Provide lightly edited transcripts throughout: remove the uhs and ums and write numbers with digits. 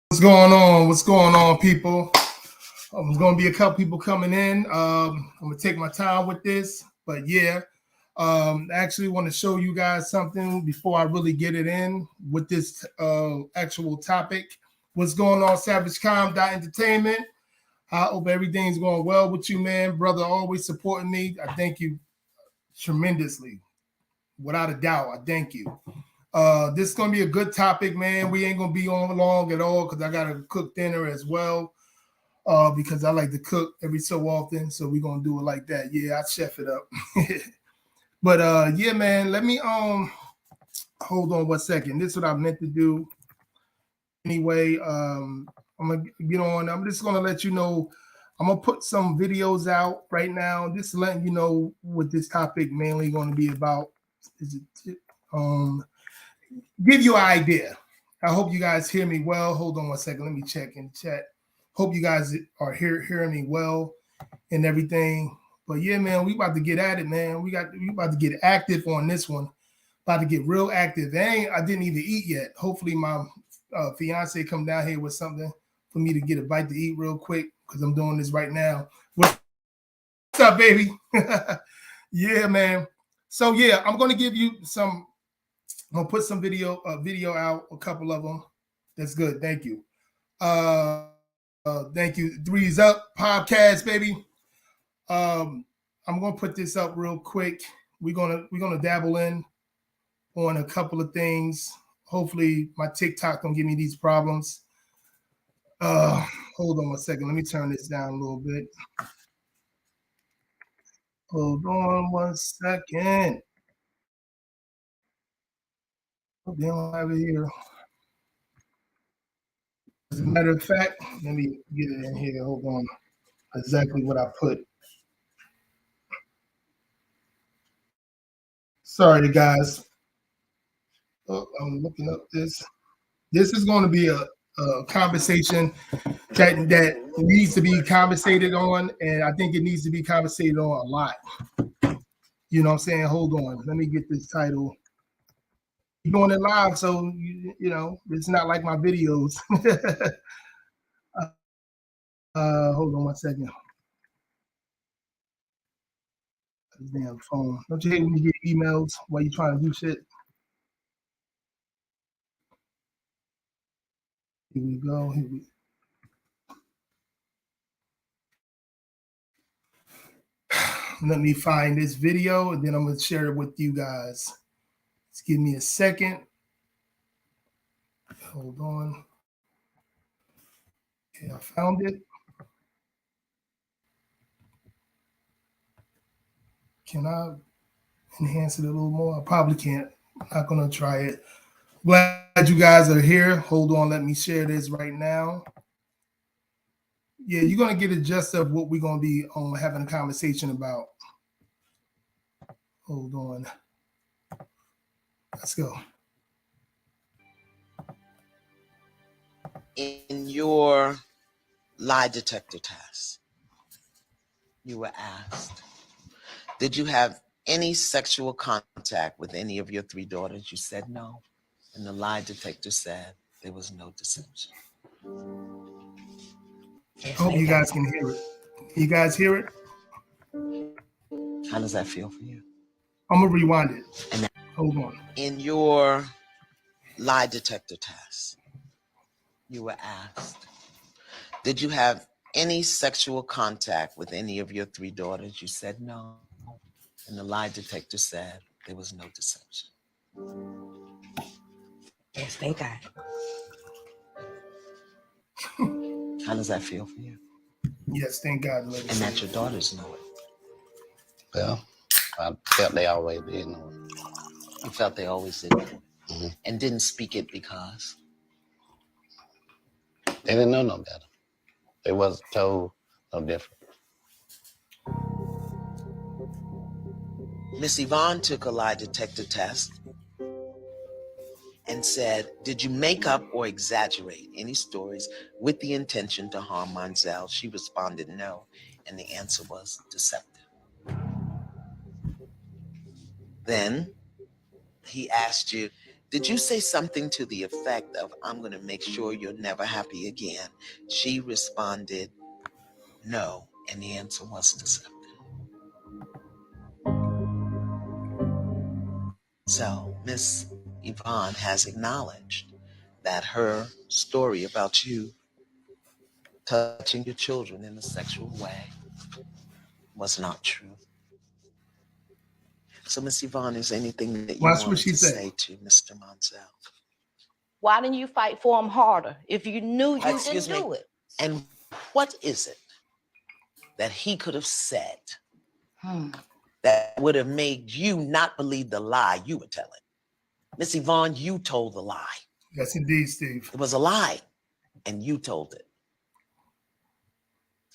What's going on? What's going on, people? There's going to be a couple people coming in. I'm going to take my time with this, but yeah, I actually want to show you guys something before I really get it in with this actual topic. What's going on, SavageCom.entertainment? I hope everything's going well with you, man. Brother, always supporting me. I thank you tremendously. Without a doubt, I thank you. This is going to be a good topic, man. We ain't going to be on long at all because I got to cook dinner as well because I like to cook every so often. So we're going to do it like that. Yeah, I chef it up. But yeah, man, let me hold on 1 second. This is what I meant to do. Anyway, I'm going to get on. I'm just going to let you know. I'm going to put some videos out right now. Just letting you know what this topic mainly going to be about. Give you an idea. I hope you guys hear me well. Hold on 1 second. Let me check in chat. Hope you guys are hearing me well and everything. But yeah, man, we about to get at it, man. We about to get active on this one. About to get real active. I didn't even eat yet. Hopefully my fiance come down here with something for me to get a bite to eat real quick because I'm doing this right now. What's up, baby? Yeah, man. So yeah, I'm gonna give you some. I'm gonna put some video out, a couple of them. That's good. Thank you. Thank you. Threes Up podcast, baby. I'm gonna put this up real quick. We're gonna dabble in on a couple of things. Hopefully, my TikTok don't give me these problems. Hold on 1 second. Let me turn this down a little bit. Hold on 1 second. They don't have it here. As a matter of fact, let me get it in here. Hold on. Exactly what I put. Sorry, guys. Oh, I'm looking up this. This is going to be a conversation that needs to be conversated on, and I think it needs to be conversated on a lot. You know what I'm saying? Hold on, let me get this title. You're doing it live, so you know it's not like my videos. Hold on 1 second. Damn phone. Don't you hate when you get emails while you're trying to do shit? Here we go. Let me find this video, and then I'm going to share it with you guys. Just give me a second. Hold on. Okay, I found it. Can I enhance it a little more? I probably can't. I'm not going to try it. Glad you guys are here. Hold on. Let me share this right now. Yeah, you're going to get a gist of what we're going to be having a conversation about. Hold on. Let's go. In your lie detector test, you were asked, did you have any sexual contact with any of your 3 daughters? You said no. And the lie detector said there was no deception. I hope you guys can hear it. You guys hear it? How does that feel for you? I'm going to rewind it. And hold on. In your lie detector test, you were asked, did you have any sexual contact with any of your 3 daughters? You said no. And the lie detector said there was no deception. Yes, thank God. How does that feel for you? Yes, thank God. And that your daughters know it. Well, I felt they always did know it. You felt they always did know it. Mm-hmm. And didn't speak it because? They didn't know no better. They wasn't told no different. Miss Yvonne took a lie detector test and said, did you make up or exaggerate any stories with the intention to harm Monzel? She responded no, and the answer was deceptive. Then he asked you, did you say something to the effect of, I'm going to make sure you're never happy again? She responded no, and the answer was deceptive. So Miss Yvonne has acknowledged that her story about you touching your children in a sexual way was not true. So Miss Yvonne, is anything that you wanted to say to Mr. Monzel? Why didn't you fight for him harder if you knew you didn't do it? And what is it that he could have said that would have made you not believe the lie you were telling? Miss Yvonne, you told the lie. Yes, indeed, Steve. It was a lie, and you told it.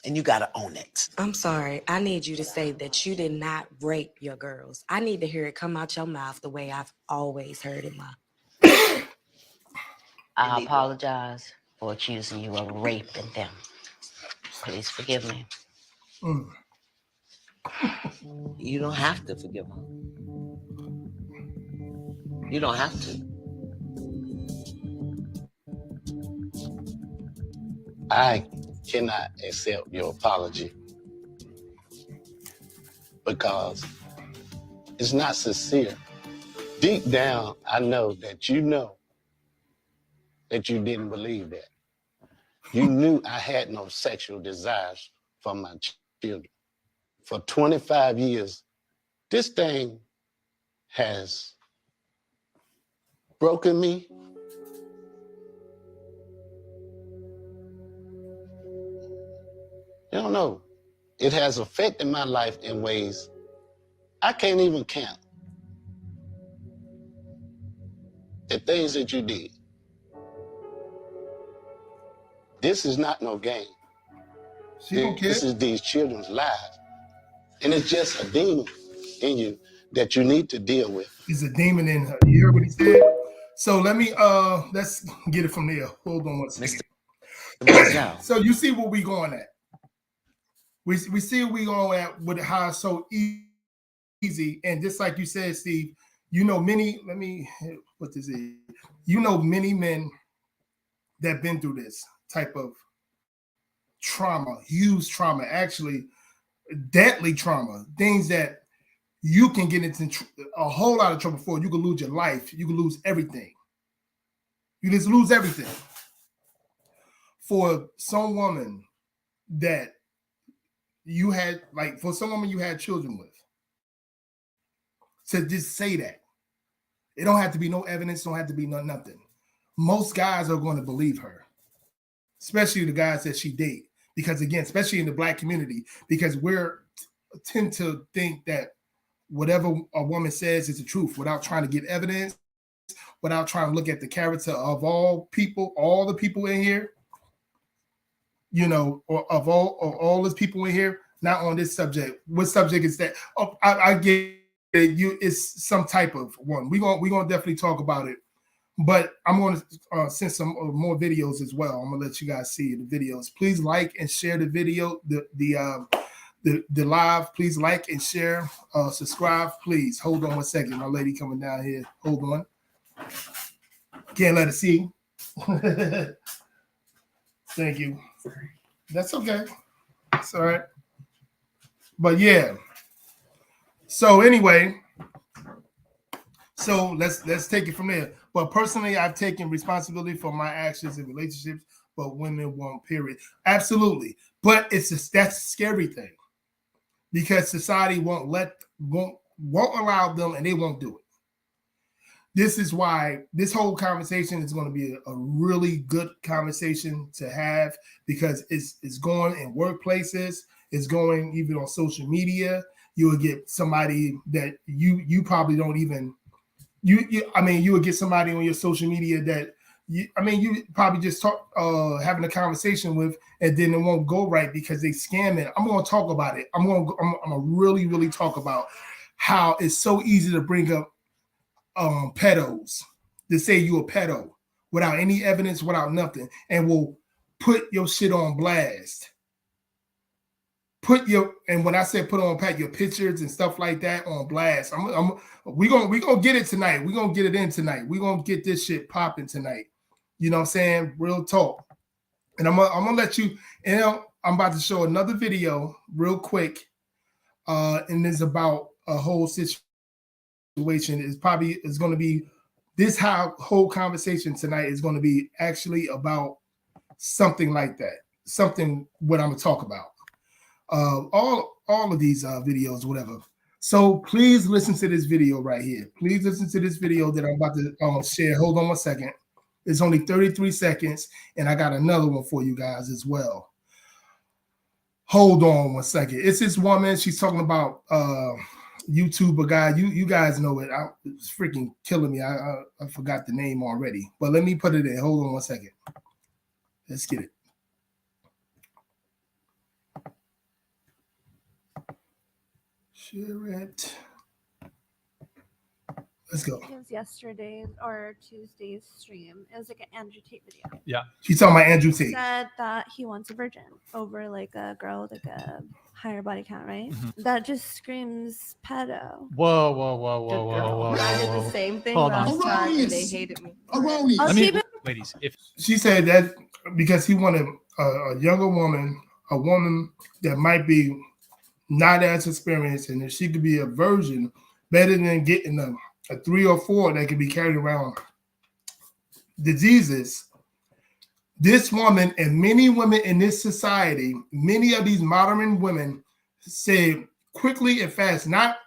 And you got to own it. I'm sorry. I need you to say that you did not rape your girls. I need to hear it come out your mouth the way I've always heard it, Ma. I apologize for accusing you of raping them. Please forgive me. You don't have to forgive her. You don't have to. I cannot accept your apology because it's not sincere. Deep down, I know that you didn't believe that. You knew I had no sexual desires for my children. For 25 years, this thing has broken me. You don't know. It has affected my life in ways I can't even count. The things that you did. This is not no game. This is these children's lives. And it's just a demon in you that you need to deal with. There's a demon in her. You heard what he said? So let me let's get it from there. Hold on one second. Mizell. So you see where we going at. We see where we going at with how it's so easy. And just like you said, Steve, you know many, let me put this in. You know many men that been through this type of trauma, huge trauma, actually deadly trauma, things that you can get into a whole lot of trouble for. You can lose your life. You can lose everything. You just lose everything. For some woman that you had, like for some woman you had children with, to just say that. It don't have to be no evidence, don't have to be nothing. Most guys are going to believe her, especially the guys that she date. Because again, especially in the Black community, because tend to think that whatever a woman says is the truth without trying to get evidence, without trying to look at the character of all people, all the people in here, you know, or all the people in here, not on this subject. What subject is that? Oh, I get it. It's some type of one. We're gonna definitely talk about it. But I'm going to send some more videos as well. I'm gonna let you guys see the videos. Please like and share the video, the live. Please like and share. Subscribe, please. Hold on one second. My lady coming down here. Hold on. Can't let her see. Thank you. That's okay. It's all right. But yeah. So anyway, so let's take it from there. But personally, I've taken responsibility for my actions in relationships, but women won't, period. Absolutely. But that's a scary thing. Because society won't allow them, and they won't do it. This is why this whole conversation is going to be a really good conversation to have, because it's going in workplaces, it's going even on social media. You will get somebody that you probably don't even you would get somebody on your social media that you probably just having a conversation with, and then it won't go right because they scamming. I'm going to talk about it. I'm going to really, really talk about how it's so easy to bring up pedos, to say you a pedo without any evidence, without nothing, and will put your shit on blast. And when I say put on your pictures and stuff like that on blast, we gonna get it tonight. We're gonna get it in tonight. We're gonna get this shit popping tonight. You know what I'm saying? Real talk. And I'm gonna let you, I'm about to show another video real quick. And it's about a whole situation. It's gonna be this whole conversation tonight is gonna be actually about something like that. Something what I'm gonna talk about. All of these videos, whatever. So please listen to this video right here. Please listen to this video that I'm about to share. Hold on one second. It's only 33 seconds, and I got another one for you guys as well. Hold on one second. It's this woman. She's talking about YouTuber guy. You guys know it. It's freaking killing me. I forgot the name already. But let me put it in. Hold on one second. Let's get it. Share it. Let's go. His yesterday or Tuesday's stream. It was like an Andrew Tate video. Yeah. She's talking about Andrew Tate. Said that he wants a virgin over like a girl with like a higher body count, right? Mhm. That just screams pedo. Whoa. I did the same thing Hold on. last time and they hated me. I'll Let keep me, it. ladies, if She said that because he wanted a younger woman, a woman that might be not as experienced, and if she could be a virgin, better than getting a 3 or 4 that could be carried around diseases. This woman and many women in this society, many of these modern women say quickly and fast, not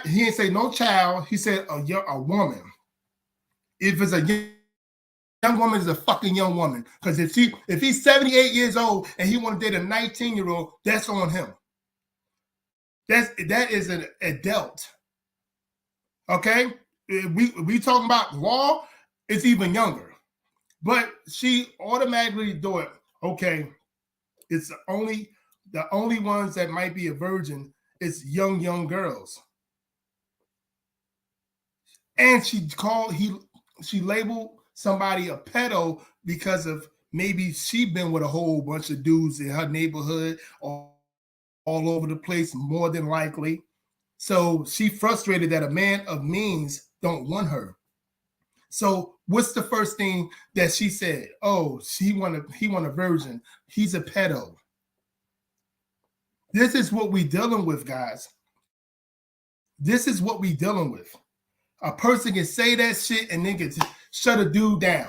he didn't say no child, he said a woman. If it's a young woman, is a fucking young woman. Because if he's 78 years old and he want to date a 19-year-old, that's on him. That is an adult. Okay? We talking about law, it's even younger. But she automatically do it. Okay, it's the only ones that might be a virgin is young girls. And she labeled somebody a pedo because of maybe she been with a whole bunch of dudes in her neighborhood or all over the place, more than likely. So she frustrated that a man of means don't want her. So what's the first thing that she said? Oh, he want a virgin. He's a pedo. This is what we dealing with, guys. This is what we dealing with. A person can say that shit and then can shut a dude down.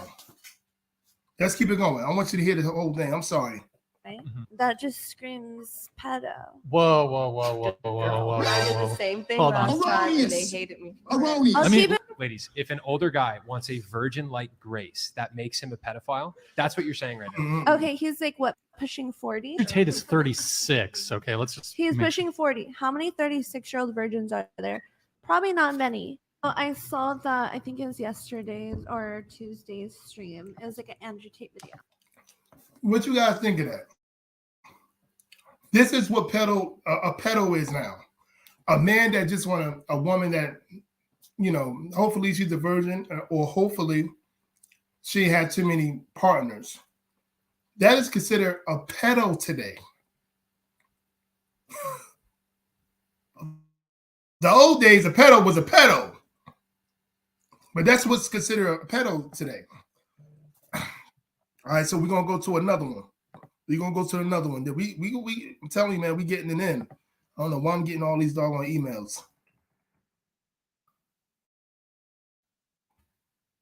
Let's keep it going. I want you to hear the whole thing. I'm sorry. Right? That just screams pedo. Whoa, whoa, whoa, whoa, whoa, whoa, Girl, I did whoa. the same thing Hold on. last time, and they Erroneous. hated me. Erroneous. I'll I mean, keep it. Ladies, if an older guy wants a virgin like Grace, that makes him a pedophile. That's what you're saying right now. Mhm. Okay, he's like what, pushing 40? Tate is 36. Okay, let's just. He's make- pushing 40. How many 36-year-old virgins are there? Probably not many. Oh, I saw that, I think it was yesterday's or Tuesday's stream. It was like an Andrew Tate video. What you guys think of that? This is what a pedo is now. A man that just want a woman that, hopefully she's a virgin or hopefully she had too many partners. That is considered a pedo today. The old days, a pedo was a pedo. But that's what's considered a pedo today. All right, so we're gonna go to another one. We're gonna go to another one. I'm telling you, man, we getting it in. I don't know why I'm getting all these doggone emails.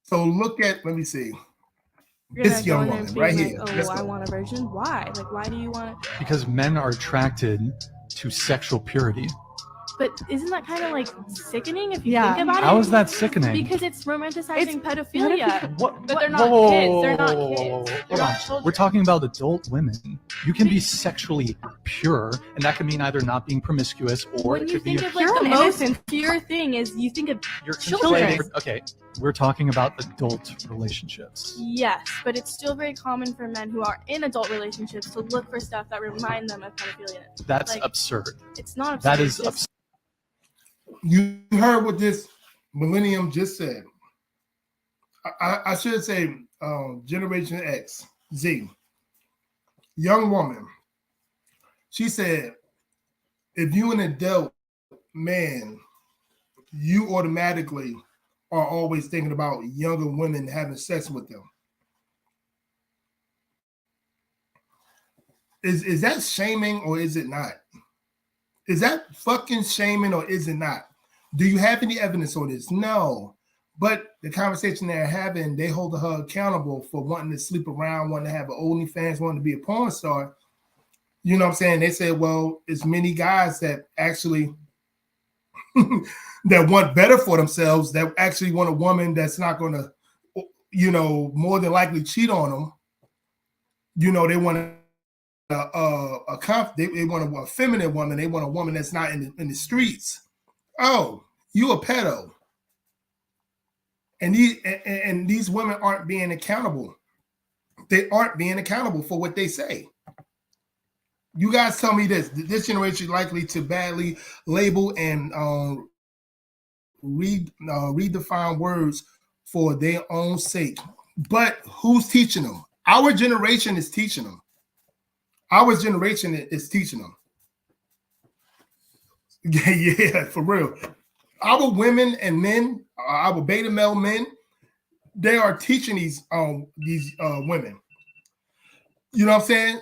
So look at, let me see. You're This gonna go young in there woman being right like, here. oh, Let's I go. want a virgin. Why? Like, why do you want to? Because men are attracted to sexual purity. But isn't that kind of like sickening if you Yeah. think about it? How is that sickening? Because it's romanticizing pedophilia. What? But they're not kids. They're not kids. They're Hold not on. children. We're talking about adult women. You can be sexually pure, and that can mean either not being promiscuous or When it you could be think of like the most pure thing is you think of you're children. conflating. Okay, we're talking about adult relationships. Yes, but it's still very common for men who are in adult relationships to look for stuff that remind them of pedophilia. That's Like, absurd. It's not absurd. That it's is just- absurd. You heard what this millennium just said. I should say Generation X, Z. Young woman. She said, if you an adult man, you automatically are always thinking about younger women having sex with them. Is that shaming or is it not? Is that fucking shaming or is it not? Do you have any evidence on this? No. But the conversation they're having, they hold her accountable for wanting to sleep around, wanting to have an OnlyFans, wanting to be a porn star. You know what I'm saying? They said, well, it's many guys that actually that want better for themselves, that actually want a woman that's not going to, more than likely cheat on them. They want they want a feminine woman. They want a woman that's not in the streets. Oh, you a pedo. And these women aren't being accountable. They aren't being accountable for what they say. You guys tell me this generation is likely to badly label and redefine words for their own sake. But who's teaching them? Our generation is teaching them. Our generation is teaching them. Yeah, for real. Our women and men, our beta male men, they are teaching these women. You know what I'm saying?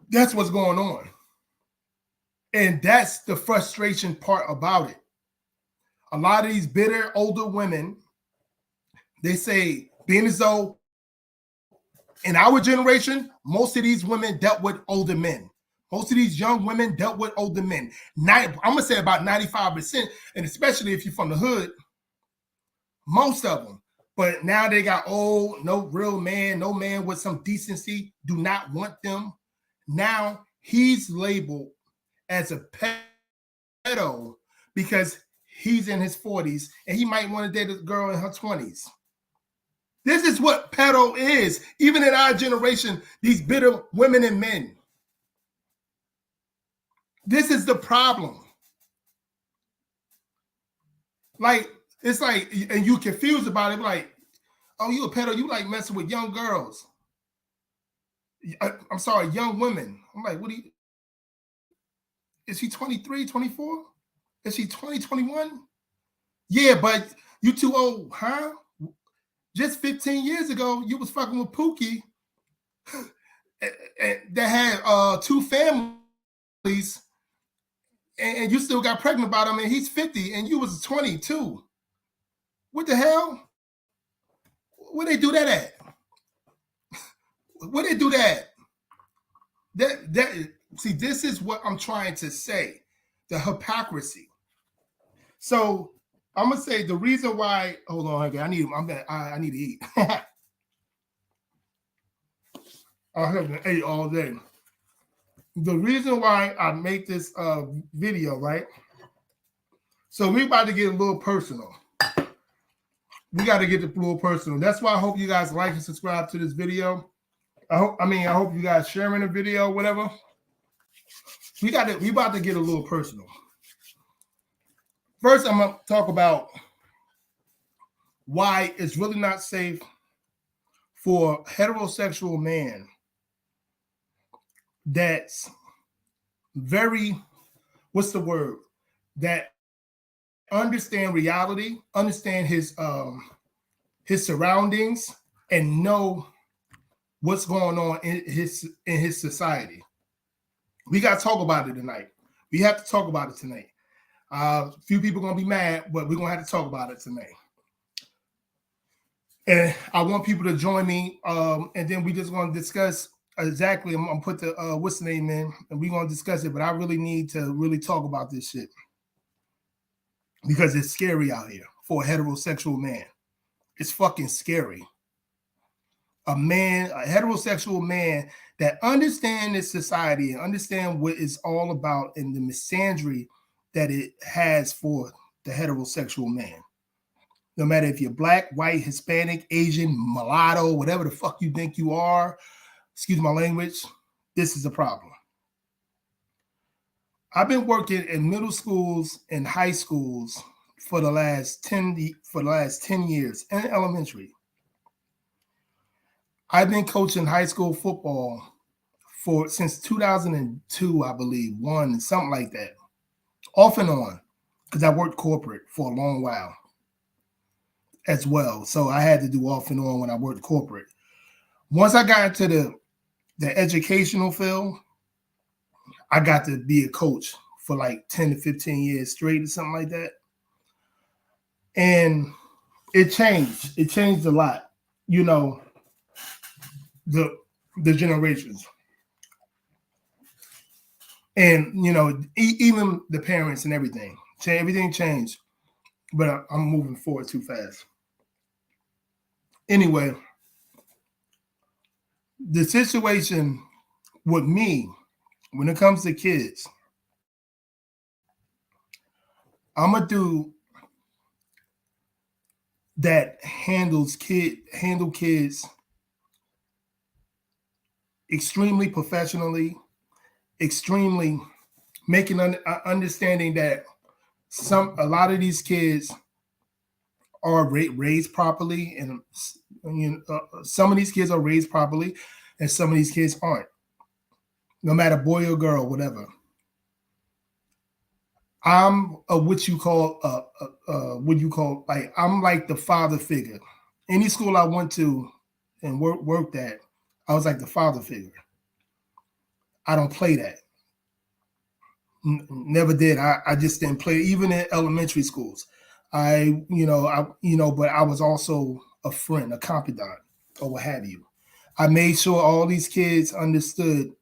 That's what's going on. And that's the frustration part about it. A lot of these bitter older women, they say, being as though in our generation, most of these women dealt with older men. Most of these young women dealt with older men. I'm going to say about 95%, and especially if you're from the hood, most of them. But now they got old, no real man, no man with some decency, do not want them. Now he's labeled as a pedo because he's in his 40s and he might want to date a girl in her 20s. This is what pedo is. Even in our generation, these bitter women and men. This is the problem. Like, it's like, and you confused about it, like, oh, you a pedo, you like messing with young girls. I'm sorry, young women. I'm like, what do you, is she 23, 24? Is she 20, 21? Yeah, but you too old, huh? Just 15 years ago, you was fucking with Pookie that had 2 families, and you still got pregnant by him, and he's 50, and you was 22. What the hell? Where they do that at? Where they do that? That see, this is what I'm trying to say. The hypocrisy. So I'm gonna say the reason why. Hold on, okay. I need to eat. I haven't ate all day. The reason why I make this video, right? So we about to get a little personal. We got to get a little personal. That's why I hope you guys like and subscribe to this video. I hope you guys sharing the video, whatever. We about to get a little personal. First, I'm gonna talk about why it's really not safe for a heterosexual man that's very, what's the word? That understand reality, understand his surroundings, and know what's going on in his society. We got to talk about it tonight. We have to talk about it tonight. A few people are going to be mad, but we're going to have to talk about it tonight. And I want people to join me, and then we just going to discuss exactly. I'm going to put the, what's the name in, and we're going to discuss it, but I really need to really talk about this shit because it's scary out here for a heterosexual man. It's fucking scary. A heterosexual man that understands this society and understand what it's all about and the misandry that it has for the heterosexual man. No matter if you're black, white, Hispanic, Asian, mulatto, whatever the fuck you think you are, excuse my language, this is a problem. I've been working in middle schools and high schools for the last 10 years, and elementary. I've been coaching high school football since 2002, I believe, something like that, off and on, because I worked corporate for a long while as well. So I had to do off and on when I worked corporate. Once I got into the educational field, I got to be a coach for like 10 to 15 years straight or something like that. And it changed. It changed a lot, you know, the generations. And, you know, even the parents and everything. Everything changed. But I'm moving forward too fast. Anyway, the situation with me, when it comes to kids, I'm a dude that handle kids extremely professionally, extremely making understanding that a lot of these kids are raised properly, and some of these kids are raised properly, and some of these kids aren't. No matter boy or girl, whatever. I'm what you call like I'm like the father figure. Any school I went to and worked at, I was like the father figure. I don't play that. Never did. I just didn't play, even in elementary schools. But I was also a friend, a confidant, or what have you. I made sure all these kids understood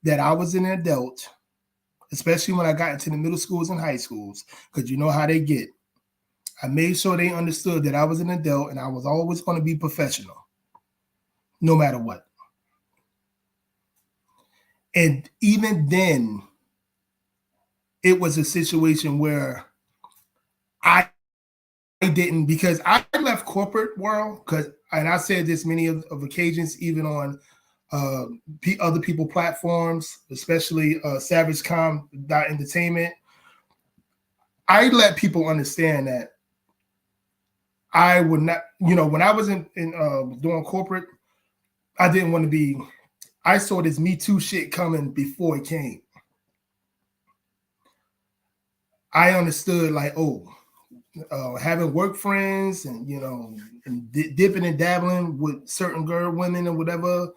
that I was an adult, especially when I got into the middle schools and high schools, because you know how they get. I made sure they understood that I was an adult and I was always going to be professional, no matter what. And even then, it was a situation where I didn't, because I left corporate world, and I said this many of occasions, even on other people platforms, especially SavageCom.entertainment. I let people understand that I would not, you know, when I was in doing corporate, I didn't want to be, I saw this Me Too shit coming before it came. I understood like, oh, having work friends and, you know, and dipping and dabbling with certain women and whatever,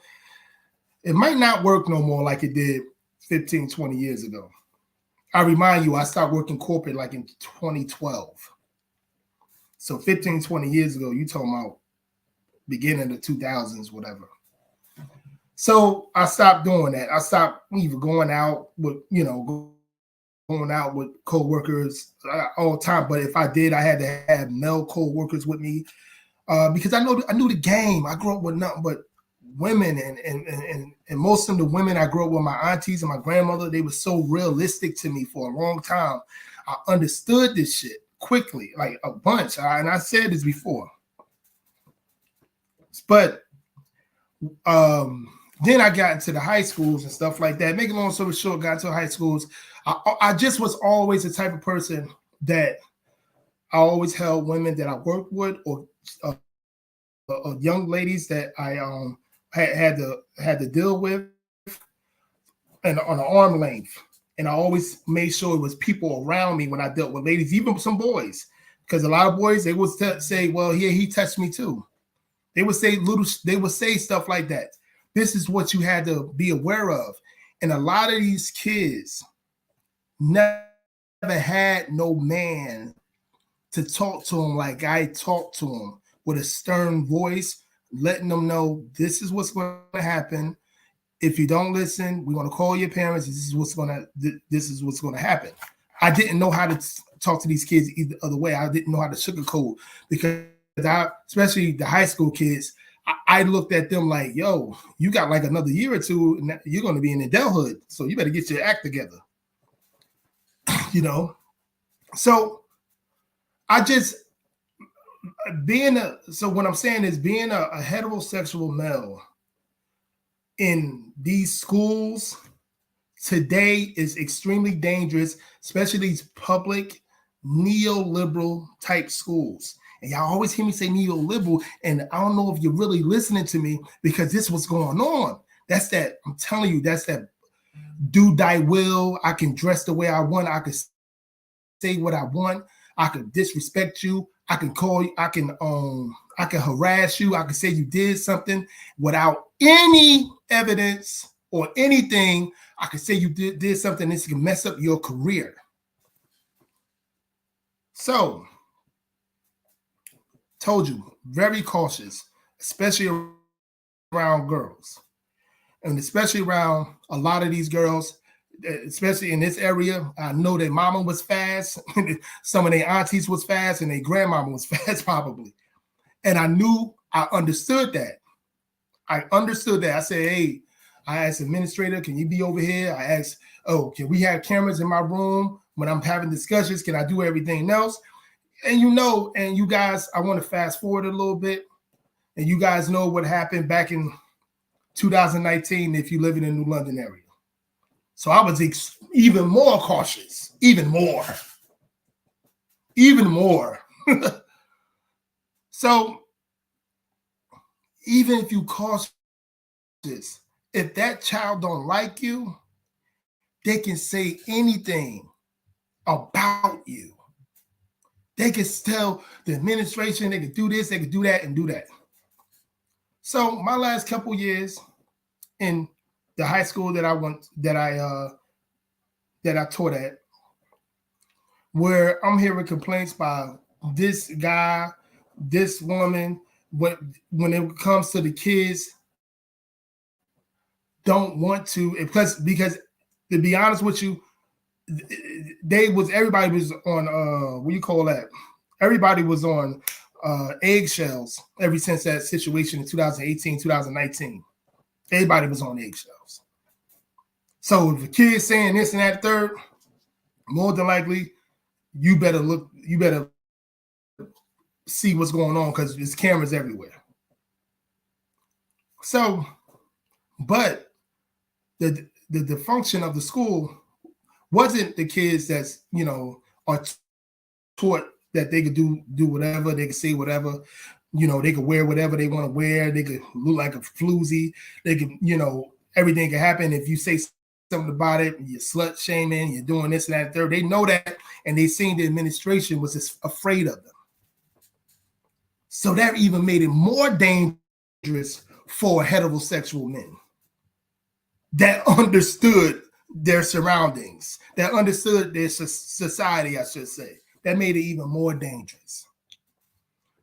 it might not work no more like it did 15, 20 years ago. I remind you, I started working corporate like in 2012. So 15, 20 years ago, you talking about beginning of the 2000s, whatever. So I stopped doing that. I stopped even going out with, you know, going out with co-workers all the time. But if I did, I had to have male co-workers with me because I knew the game. I grew up with nothing but women, and most of the women I grew up with, my aunties and my grandmother, they were so realistic to me for a long time. I understood this shit quickly, like a bunch. And I said this before. But then I got into the high schools and stuff like that. Make a long story short, got into high schools. I just was always the type of person that I always held women that I worked with or young ladies that I had to deal with and on an arm length. And I always made sure it was people around me when I dealt with ladies, even some boys, because a lot of boys, they would say, well, yeah, he touched me too. They would say stuff like that. This is what you had to be aware of. And a lot of these kids never had no man to talk to them like I talked to them, with a stern voice, letting them know this is what's going to happen. If you don't listen, we're going to call your parents. This is what's going to happen. I didn't know how to talk to these kids either other way. I didn't know how to sugarcoat, because especially the high school kids, I looked at them like, yo, you got like another year or two, and you're going to be in adulthood, so you better get your act together. You know? So what I'm saying is, being a heterosexual male in these schools today is extremely dangerous, especially these public neoliberal type schools. And y'all always hear me say neoliberal, and I don't know if you're really listening to me, because this is what's going on. That's that, I'm telling you, that's that do thy will. I can dress the way I want. I can say what I want. I can disrespect you. I can call you. I can harass you. I can say you did something without any evidence or anything. I can say you did something that can mess up your career. So, told you, very cautious, especially around girls, and especially around a lot of these girls, especially in this area. I know that mama was fast. Some of their aunties was fast, and their grandmama was fast probably. And I understood that. I said, hey, I asked administrator, can you be over here? I asked, oh, can we have cameras in my room when I'm having discussions? Can I do everything else? And you guys, I want to fast forward a little bit. And you guys know what happened back in 2019 if you live in the New London area. So I was even more cautious, even more. So even if you cautious, if that child don't like you, they can say anything about you. They can tell the administration, they can do this, they can do that, and do that. So my last couple years in the high school that I taught at, where I'm hearing complaints by this guy, this woman, when it comes to the kids, don't want to, because to be honest with you, everybody was on what do you call that? Everybody was on eggshells ever since that situation in 2018, 2019. Everybody was on eggshells. So if a kid's saying this and that third, more than likely, you better see what's going on, because there's cameras everywhere. So, but the function of the school wasn't the kids that's, are taught that they could do whatever, they could say whatever, they could wear whatever they want to wear, they could look like a floozy, they could, everything can happen. If you say something about it, you're slut shaming, you're doing this and that and third. They know that, and they seen the administration was just afraid of them. So that even made it more dangerous for heterosexual men that understood their surroundings, that understood their society, I should say. That made it even more dangerous.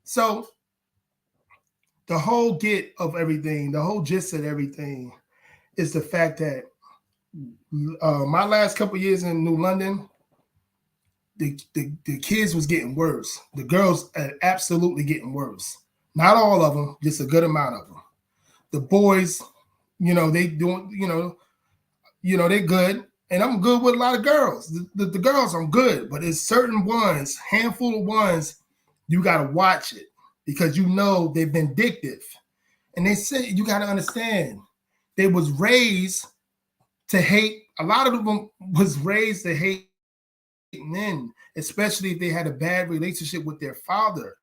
So the whole gist of everything is the fact that my last couple of years in New London, the kids was getting worse. The girls are absolutely getting worse. Not all of them, just a good amount of them. The boys, they doing, they're good. And I'm good with a lot of girls. The girls, I'm good. But it's certain ones, handful of ones, you got to watch it because they're vindictive. And they say, you got to understand, they was raised to hate. A lot of them was raised to hate men, especially if they had a bad relationship with their father.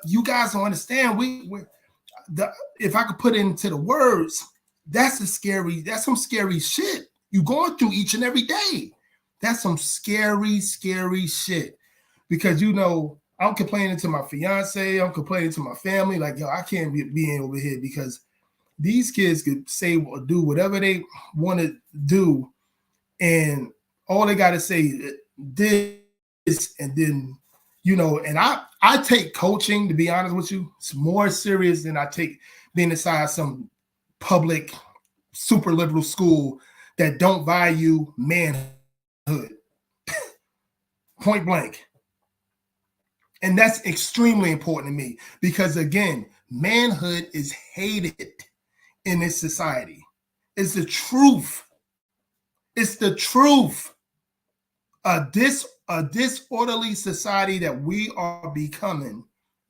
You guys don't understand. If I could put it into the words, that's some scary shit you going through each and every day. That's some scary, scary shit. Because I'm complaining to my fiance, I'm complaining to my family, like, yo, I can't be in over here because these kids could say or do whatever they want to do, and all they got to say this, and then, and I take coaching, to be honest with you, it's more serious than I take being inside some public super liberal school that don't value manhood. Point blank. And that's extremely important to me because, again, manhood is hated in this society. It's the truth. It's the truth. A disorderly society that we are becoming,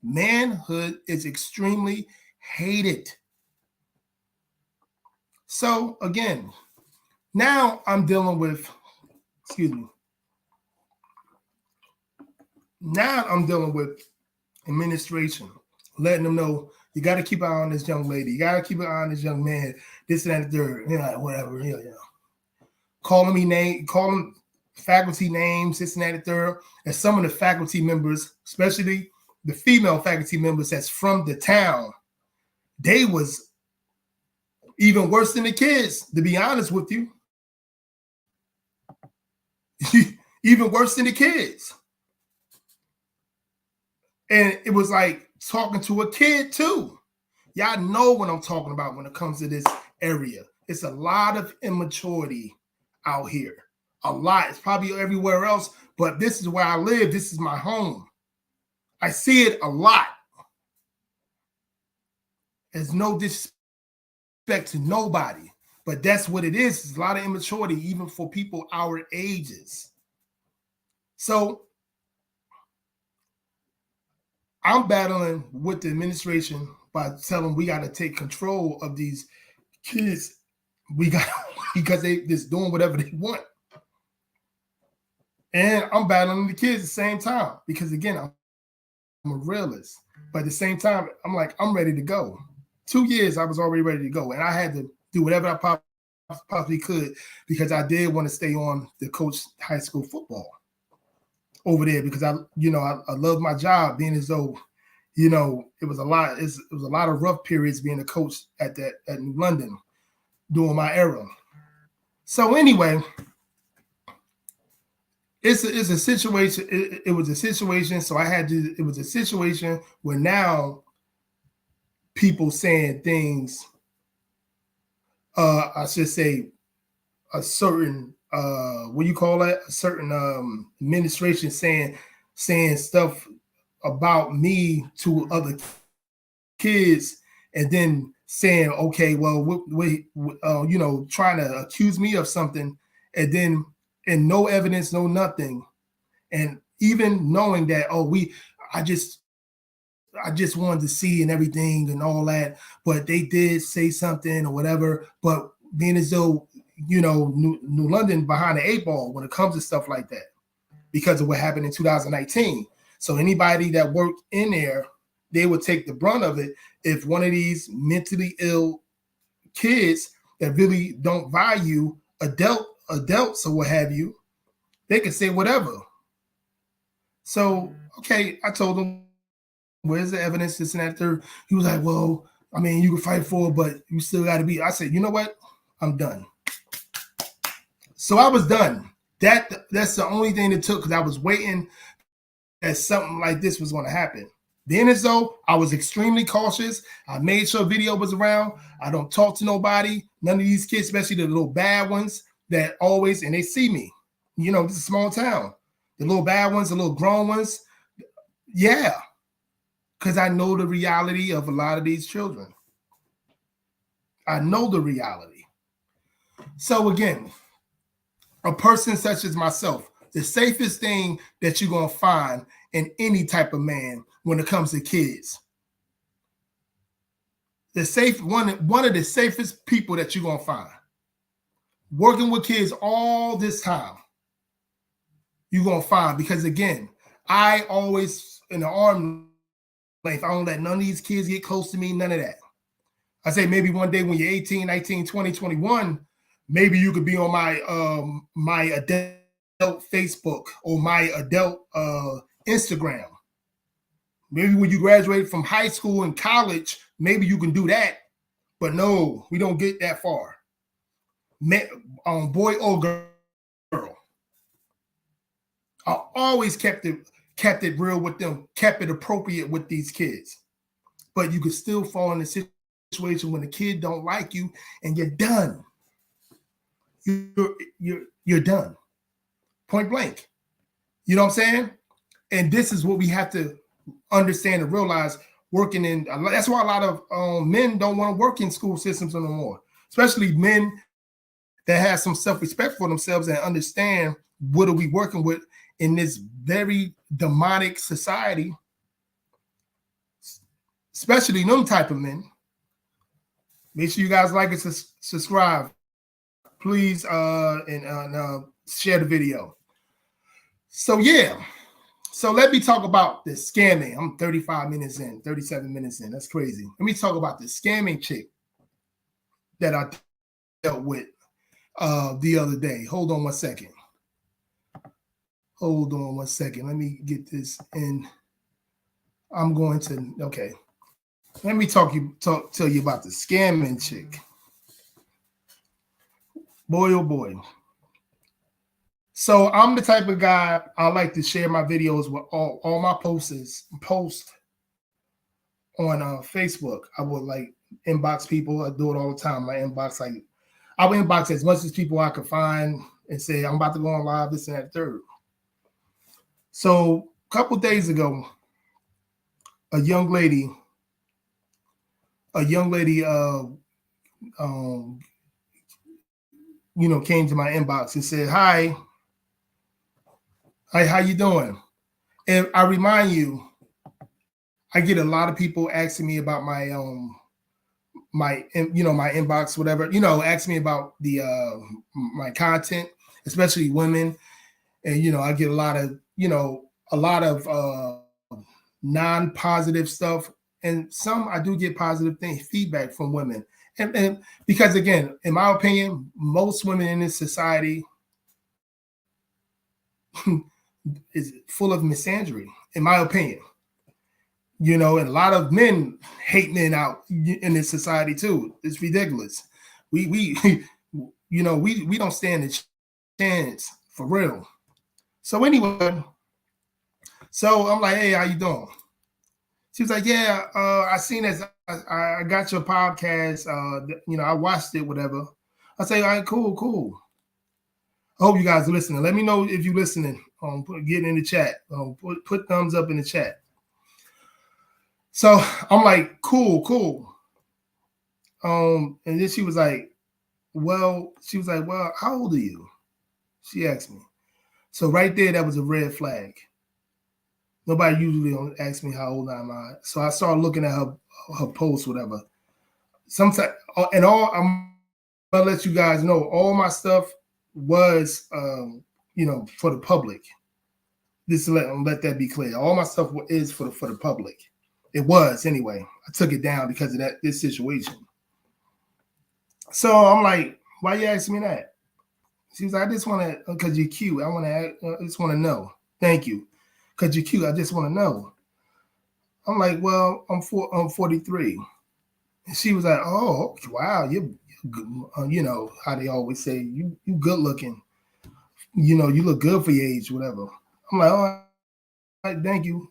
manhood is extremely hated. So, again, now I'm dealing with, administration, letting them know you got to keep an eye on this young lady, you got to keep an eye on this young man, this and that and third, whatever, calling faculty names, this and that and third, and some of the faculty members, especially the female faculty members that's from the town, they was even worse than the kids, to be honest with you. Even worse than the kids. And it was like talking to a kid too. Y'all know what I'm talking about when it comes to this area. It's a lot of immaturity out here. A lot. It's probably everywhere else, but this is where I live. This is my home. I see it a lot. There's no disrespect to nobody, but that's what it is. It's a lot of immaturity, even for people our ages. So I'm battling with the administration by telling them we got to take control of these kids. Because they just doing whatever they want. And I'm battling the kids at the same time because, again, I'm a realist. But at the same time, I'm like, I'm ready to go. 2 years, I was already ready to go. And I had to do whatever I possibly could because I did want to stay on the coach high school football over there because I love my job, being as though, it was a lot of rough periods being a coach at New London during my era. So anyway, it's a situation. It was a situation. So it was a situation where now people saying things, I should say a certain, a certain administration saying stuff about me to other kids, and then saying, okay, well, trying to accuse me of something, and then and no evidence, no nothing, and even knowing that, I just wanted to see and everything and all that, but they did say something or whatever. But being as though New London behind the 8 ball when it comes to stuff like that, because of what happened in 2019. So anybody that worked in there, they would take the brunt of it if one of these mentally ill kids that really don't value adults or what have you, they could say whatever. So, okay, I told him, where's the evidence, this and that, third. He was like, well, I mean, you can fight for it, but you still got to be. I said, you know what? I'm done. So I was done. That's the only thing that took, because I was waiting that something like this was going to happen. Then as though I was extremely cautious. I made sure video was around. I don't talk to nobody. None of these kids, especially the little bad ones that always, and they see me. You know, this is a small town. The little bad ones, the little grown ones. Yeah. Because I know the reality of a lot of these children. I know the reality. So again, a person such as myself, the safest thing that you're going to find in any type of man when it comes to kids, one of the safest people that you're going to find, working with kids all this time, you're going to find, because again, I always in the arm length, I don't let none of these kids get close to me, none of that. I say maybe one day when you're 18, 19, 20, 21, maybe you could be on my adult Facebook or my adult Instagram. Maybe when you graduate from high school and college, maybe you can do that. But no, we don't get that far. Boy or girl. I always kept it real with them, kept it appropriate with these kids. But you could still fall in a situation when the kid don't like you and you're done. You're done. Point blank. You know what I'm saying? And this is what we have to understand and realize working in. That's why a lot of men don't want to work in school systems no more, especially men that have some self-respect for themselves and understand what are we working with in this very demonic society, especially them type of men. Make sure you guys like and subscribe, please, and share the video. So yeah, so let me talk about the scamming. I'm 35 minutes in, 37 minutes in. That's crazy. Let me talk about the scamming chick that I dealt with the other day. Hold on one second. Hold on one second. Let me get this in. I'm going to, okay. Let me tell you about the scamming chick. Boy, oh boy. So I'm the type of guy, I like to share my videos with all my posts on Facebook. I would like inbox people. I do it all the time. I would inbox as much as people I could find and say, I'm about to go on live, this and that, third. So a couple days ago, a young lady, came to my inbox and said, hi, how you doing? And I remind you, I get a lot of people asking me about my my inbox, whatever, ask me about the my content, especially women. And I get a lot of non-positive stuff, and some I do get positive feedback from women. And because again, in my opinion, most women in this society is full of misandry, in my opinion. And a lot of men hate men out in this society too. It's ridiculous. We don't stand a chance for real. So anyway, so I'm like, hey, how you doing? She was like, yeah, I seen this. I got your podcast. I watched it, whatever. I say, all right, cool. I hope you guys are listening. Let me know if you're listening. Get in the chat. Put thumbs up in the chat. So I'm like, cool. And then she was like, well, how old are you? She asked me. So right there, that was a red flag. Nobody usually don't ask me how old am I. So I started looking at her posts, whatever. Sometimes, and I'm gonna let you guys know, all my stuff was, for the public. This let that be clear. All my stuff is for the public. It was anyway. I took it down because of this situation. So I'm like, why you asking me that? She was like, I just want to, because you're cute. I just want to know. Thank you. Because you're cute. I just want to know. I'm like, well, I'm 43. And she was like, oh, wow, you're good. You know how they always say, you good looking. You know, you look good for your age, whatever. I'm like, all right, thank you.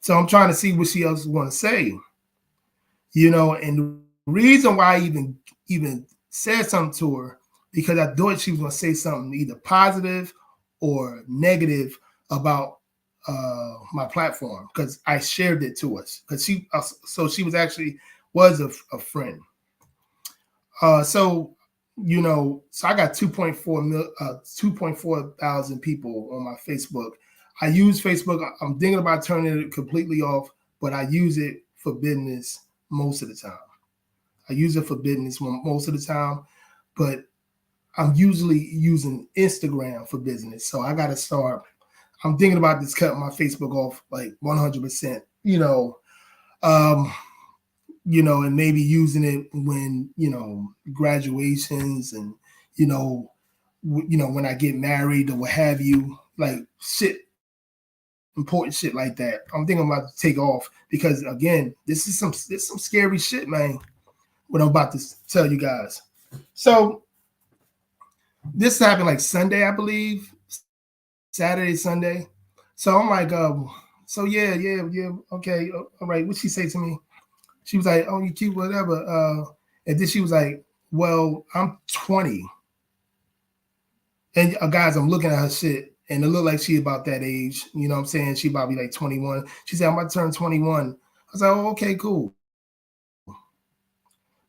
So I'm trying to see what she else want to say. You know, and the reason why I even said something to her, because I thought she was going to say something either positive or negative about my platform, because I shared it to us. Because she was actually a friend. So you know, so I got 2.4 thousand people on my Facebook. I use Facebook. I'm thinking about turning it completely off, but I use it for business most of the time. But I'm usually using Instagram for business. So I got to start. I'm thinking about just cutting my Facebook off like 100%, and maybe using it when, graduations and, when I get married or what have you, like important shit like that. I'm thinking I'm about to take off because, again, this is some scary shit, man, what I'm about to tell you guys. So this happened like Sunday, I believe, Saturday, Sunday. So I'm like, so yeah, okay, all right. What'd she say to me? She was like, oh, you cute, whatever. And then she was like, well, I'm 20. And guys, I'm looking at her shit, and it looked like she about that age. You know what I'm saying? She about to be like 21. She said, I'm about to turn 21. I was like, oh, okay, cool.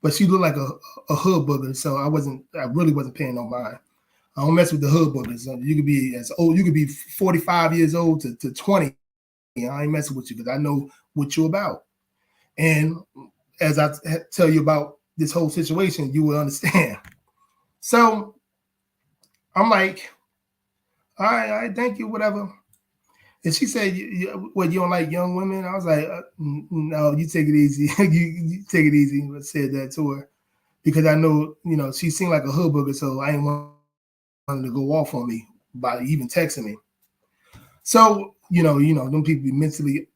But she looked like a hood booger, so I really wasn't paying no mind. I don't mess with the hood boogers. You could be as old, you could be 45 years old to 20. I ain't messing with you because I know what you're about. And as I tell you about this whole situation, you will understand. So I'm like, all right, thank you, whatever. And she said, you don't like young women? I was like, no, you take it easy. you take it easy. I said that to her because I know, she seemed like a hood booger, so I ain't wanted to go off on me by even texting me. So, them people be mentally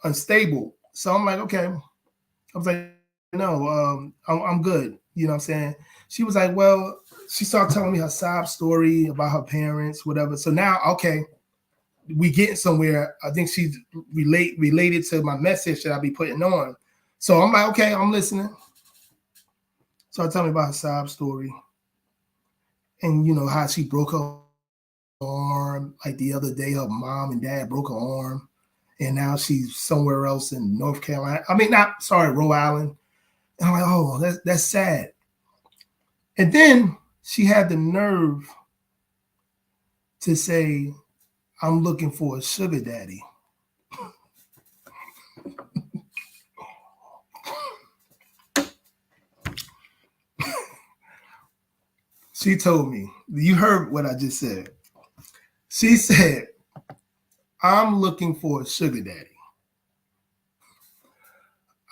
unstable. So I'm like, okay. I was like, no, I'm good. You know what I'm saying? She was like, well, she started telling me her sob story about her parents, whatever. So now, okay, we getting somewhere. I think she's related to my message that I be putting on. So I'm like, okay, I'm listening. So tell me about her sob story. And how she broke her arm. Like the other day, her mom and dad broke her arm. And now she's somewhere else in North Carolina. Rhode Island. And I'm like, oh, that's sad. And then she had the nerve to say, I'm looking for a sugar daddy. She told me, you heard what I just said. She said, I'm looking for a sugar daddy.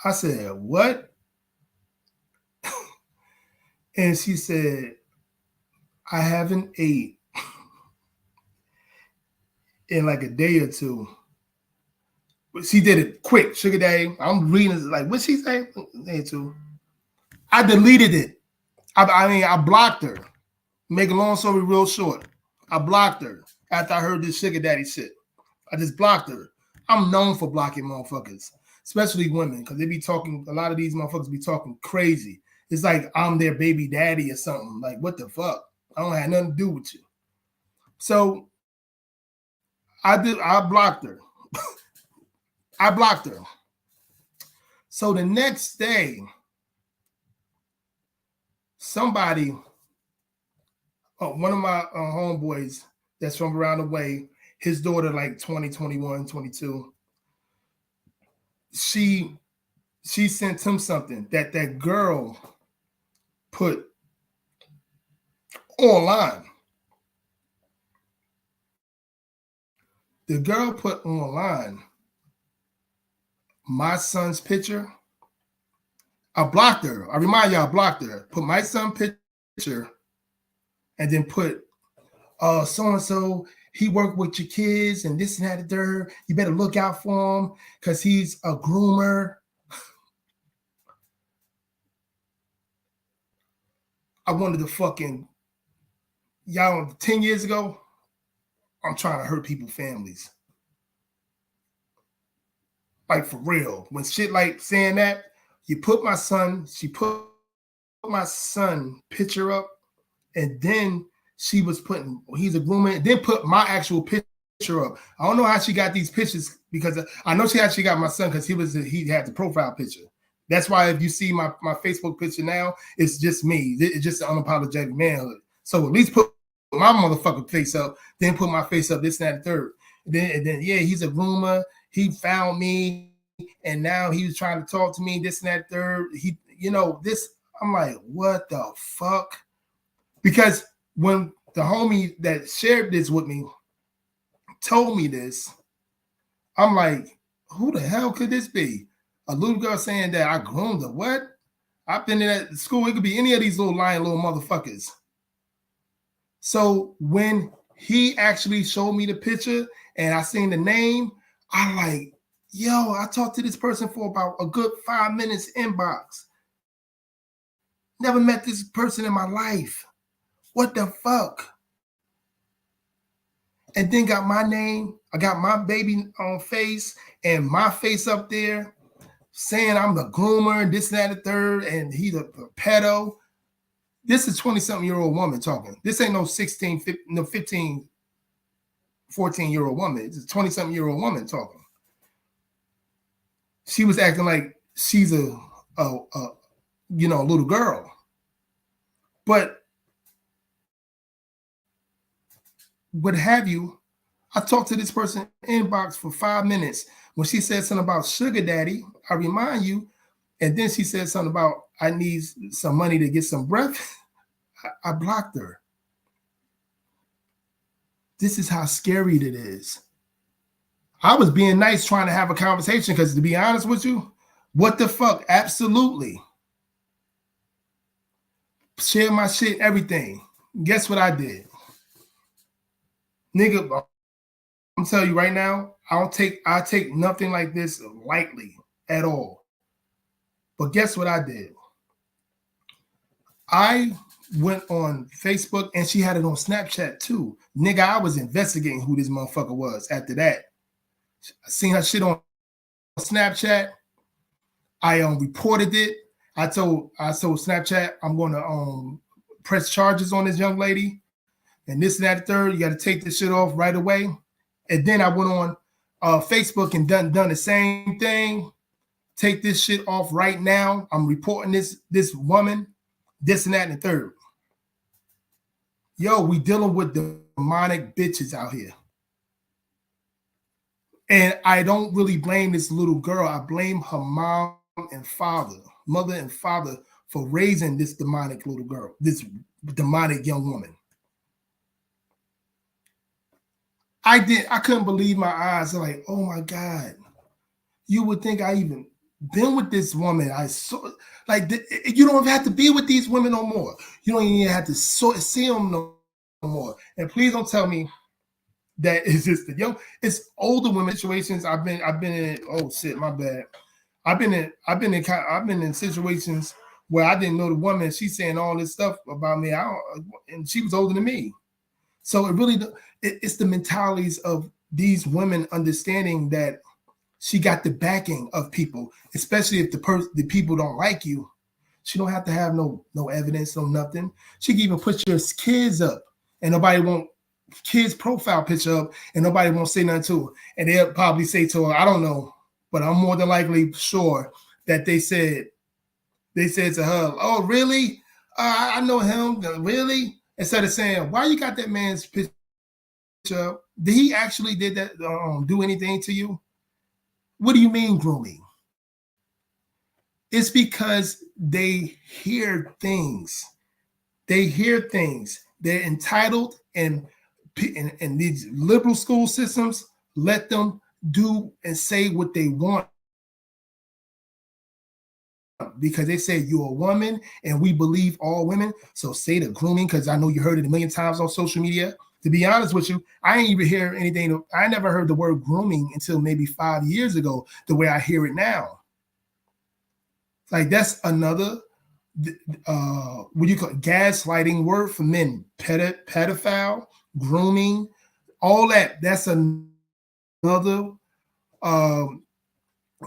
I said, what? And she said, I haven't ate in like a day or two. But she did it quick, sugar daddy. I'm reading it like, what'd she say? Day or two. I deleted it. I blocked her. Make a long story real short. I blocked her after I heard this sugar daddy shit. I just blocked her. I'm known for blocking motherfuckers, especially women, because they be talking, a lot of these motherfuckers be talking crazy. It's like I'm their baby daddy or something. Like, what the fuck? I don't have nothing to do with you. So I blocked her. I blocked her. So the next day, somebody, one of my homeboys that's from around the way, his daughter like 20, 21, 22, she sent him something that girl put online. The girl put online my son's picture. I blocked her. I remind y'all, I blocked her. Put my son's picture and then put so-and-so, he worked with your kids and this and that and third. You better look out for him because he's a groomer. I wanted to fucking, y'all, 10 years ago, I'm trying to hurt people's families. Like for real. When shit like saying that, she put my son picture up, and then she was putting, he's a groomer, and then put my actual picture up. I don't know how she got these pictures because I know she actually got my son because he had the profile picture. That's why if you see my Facebook picture now, it's just me. It's just an unapologetic manhood. So at least put my motherfucking face up, then put my face up, this and that and third. And then yeah, he's a groomer. He found me and now he was trying to talk to me, this and that third. He, this, I'm like, what the fuck? Because when the homie that shared this with me told me this, I'm like, who the hell could this be? A little girl saying that I groomed her. What? I've been in that school. It could be any of these little lying little motherfuckers. So when he actually showed me the picture and I seen the name, I like, yo, I talked to this person for about a good 5 minutes inbox. Never met this person in my life. What the fuck? And then got my name. I got my baby on face and my face up there saying I'm the groomer and this and that and the third, and he's a pedo. This is 20-something-year-old woman talking. This ain't no 15, 14-year-old woman. It's a 20-something-year-old woman talking. She was acting like she's a little girl. But what have you, I talked to this person inbox for 5 minutes. When she said something about sugar daddy, I remind you, and then she said something about I need some money to get some breath. I blocked her. This is how scary it is. I was being nice trying to have a conversation because to be honest with you, what the fuck? Absolutely. Share my shit, everything. Guess what I did? Nigga, I'm telling you right now, I take nothing like this lightly at all. But guess what I did? I went on Facebook and she had it on Snapchat too. Nigga, I was investigating who this motherfucker was after that. I seen her shit on Snapchat. I reported it. I told Snapchat I'm gonna press charges on this young lady. And this and that third, you got to take this shit off right away. And then I went on Facebook and done the same thing. Take this shit off right now. I'm reporting this woman, this and that and the third. Yo, we dealing with demonic bitches out here. And I don't really blame this little girl. I blame her mom and father, mother and father, for raising this demonic little girl, this demonic young woman. I couldn't believe my eyes. Like, oh my God. You would think I even been with this woman. I saw, like, you don't have to be with these women no more. You don't even have to see them no more. And please don't tell me that it's just it's older women situations. I've been in, oh shit, my bad. I've been in situations where I didn't know the woman. She's saying all this stuff about me. And she was older than me. So it's the mentalities of these women understanding that she got the backing of people, especially if the people don't like you. She don't have to have no evidence, no nothing. She can even put your kids up and nobody won't, kids profile picture up and nobody won't say nothing to her. And they'll probably say to her, I don't know, but I'm more than likely sure that they said to her, oh, really? I know him, really? Instead of saying, why you got that man's picture up? Did he actually did that, do anything to you? What do you mean grooming? It's because they hear things. They hear things. They're entitled, and these liberal school systems let them do and say what they want, because they say you're a woman and we believe all women. So say the grooming, because I know you heard it a million times on social media. To be honest with you, I ain't even hear anything. I never heard the word grooming until maybe 5 years ago, the way I hear it now. Like, that's another what you call gaslighting word for men. Pedophile, grooming, all that. That's another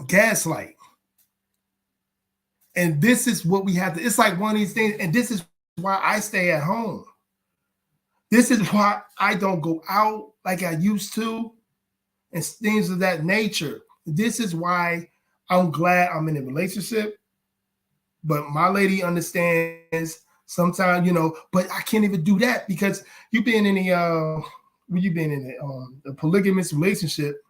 gaslight. And this is what we have to, it's like one of these things, and this is why I stay at home. This is why I don't go out like I used to and things of that nature. This is why I'm glad I'm in a relationship. But my lady understands sometimes, you know, but I can't even do that because you've been in a polygamous relationship.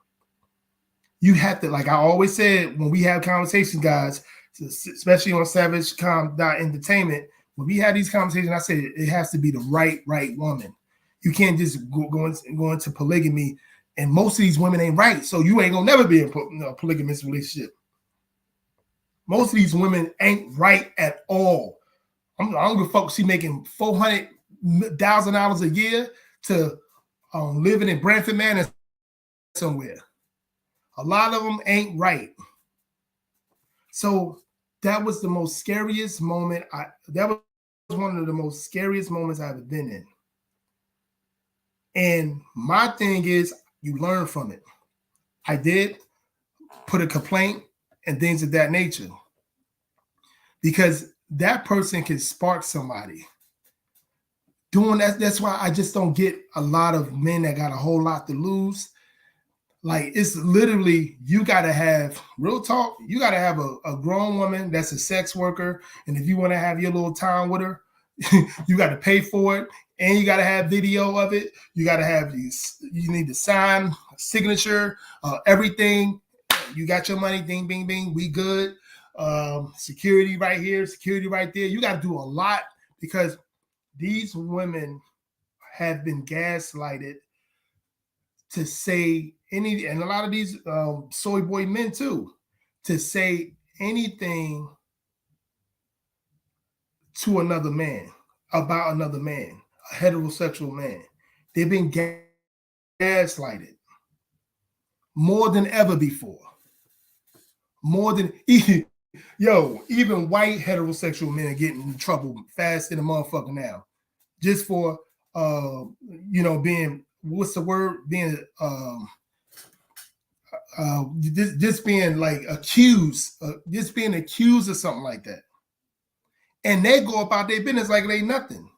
You have to, like I always said, when we have conversations, guys, especially on savagecom.entertainment, when we have these conversations, I say it has to be the right woman. You can't just go into polygamy, and most of these women ain't right, so you ain't gonna never be in a polygamous relationship. Most of these women ain't right at all. I don't give a fuck. She making $400,000 a year to living in Brantford Manor somewhere. A lot of them ain't right. So that was the most scariest moment. That was one of the most scariest moments I've ever been in. And my thing is, you learn from it. I did put a complaint and things of that nature, because that person can spark somebody. Doing that, that's why I just don't get a lot of men that got a whole lot to lose. Like, it's literally, you got to have, real talk, you got to have a grown woman that's a sex worker. And if you want to have your little time with her, you got to pay for it. And you got to have video of it. You got to have these, you need to sign, signature, everything. You got your money, ding, bing, bing, we good. Security right here, security right there. You got to do a lot, because these women have been gaslighted to say any, and a lot of these soy boy men too, to say anything to another man, about another man, a heterosexual man. They've been gaslighted more than ever before. More than, even white heterosexual men are getting in trouble fast in a motherfucker now, just for being, what's the word, being just being like accused, just being accused of something like that. And they go about their business like it ain't nothing.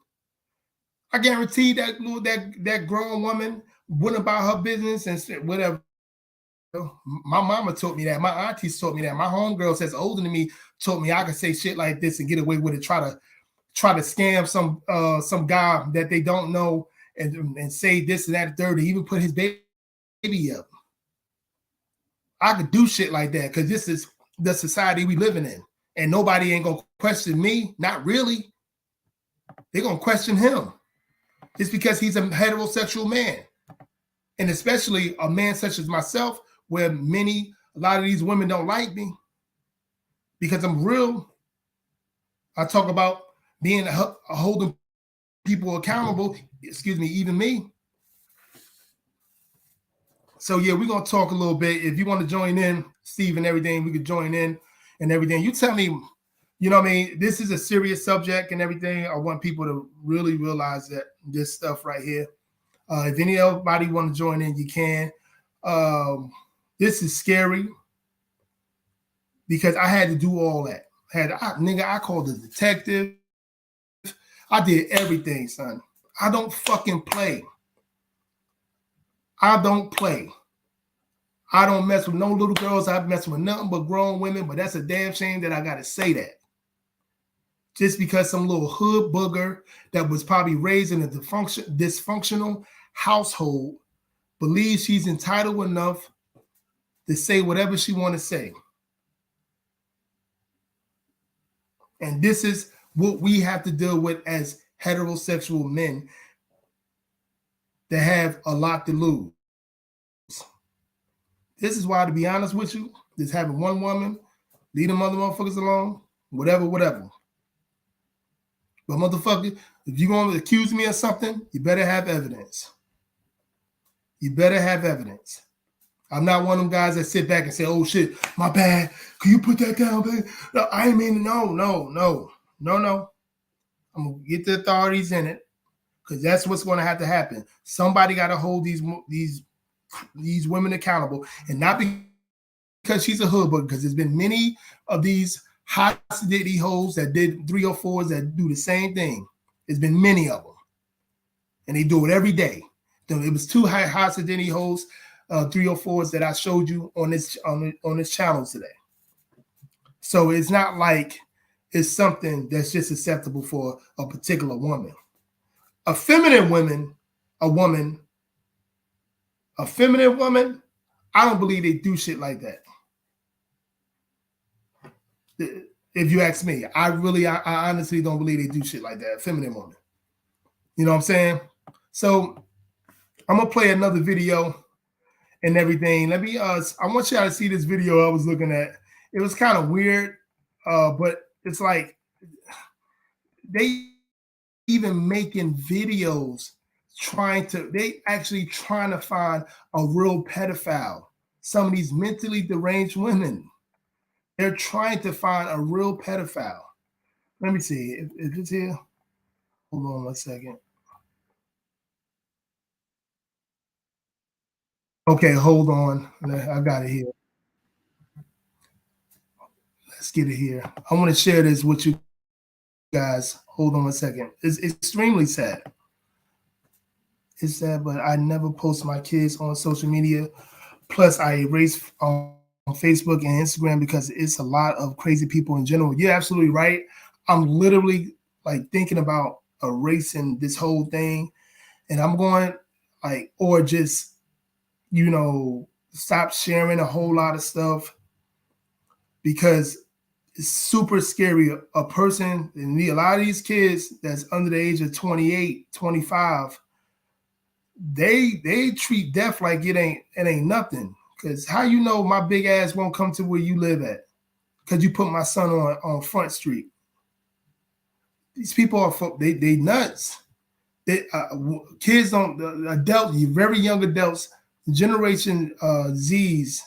I guarantee that grown woman went about her business and said whatever. My mama taught me that. My aunties taught me that. My homegirls that's older than me taught me I could say shit like this and get away with it. Try to scam some guy that they don't know and say this and that and third, and even put his baby up. I could do shit like that because this is the society we living in, and nobody ain't gonna question me. Not really. They're gonna question him. It's because he's a heterosexual man, and especially a man such as myself, where a lot of these women don't like me because I'm real. I talk about being holding people accountable. Excuse me, even me. So yeah, we're gonna talk a little bit. If you want to join in, Steve, and everything, we could join in and everything. You tell me, you know what I mean? This is a serious subject and everything. I want people to really realize that this stuff right here. If anybody want to join in, you can. This is scary because I had to do all that. I called the detective. I did everything, son. I don't fucking play. I don't play. I don't mess with no little girls. I mess with nothing but grown women, but that's a damn shame that I got to say that. Just because some little hood booger that was probably raised in a dysfunctional household believes she's entitled enough to say whatever she want to say. And this is what we have to deal with as heterosexual men that have a lot to lose. This is why, to be honest with you, just having one woman, leave them other motherfuckers alone, whatever. But motherfucker, if you're going to accuse me of something, you better have evidence. You better have evidence. I'm not one of them guys that sit back and say, oh shit, my bad. Can you put that down, baby? No, I ain't mean, no. I'm going to get the authorities in it because that's what's going to have to happen. Somebody got to hold these women accountable, and not because she's a hood, but because there's been many of these hot city hoes that did 304s that do the same thing. There's been many of them, and they do it every day. It was two hot city hoes, 304s that I showed you on this channel today. So it's not like it's something that's just acceptable for a particular woman. A feminine woman, I don't believe they do shit like that. If you ask me, I honestly don't believe they do shit like that. A feminine woman. You know what I'm saying? So I'm gonna play another video and everything. I want y'all to see this video I was looking at. It was kind of weird, but it's like they even making videos they actually trying to find a real pedophile. Some of these mentally deranged women, they're trying to find a real pedophile. Let me see if it's here. Hold on 1 second. Okay, hold on. I got it here. Let's get it here. I want to share this with you guys. Hold on 1 second. It's extremely sad. It's sad, but I never post my kids on social media. Plus, I erase on Facebook and Instagram because it's a lot of crazy people in general. You're absolutely right. I'm literally like thinking about erasing this whole thing, and I'm going like, or just, stop sharing a whole lot of stuff because it's super scary. A person, and a lot of these kids that's under the age of 28, 25, they treat death like it ain't nothing. Because how you know my big ass won't come to where you live at? Because you put my son on Front Street. These people are they nuts. Kids don't, adults, very young adults, Generation Z's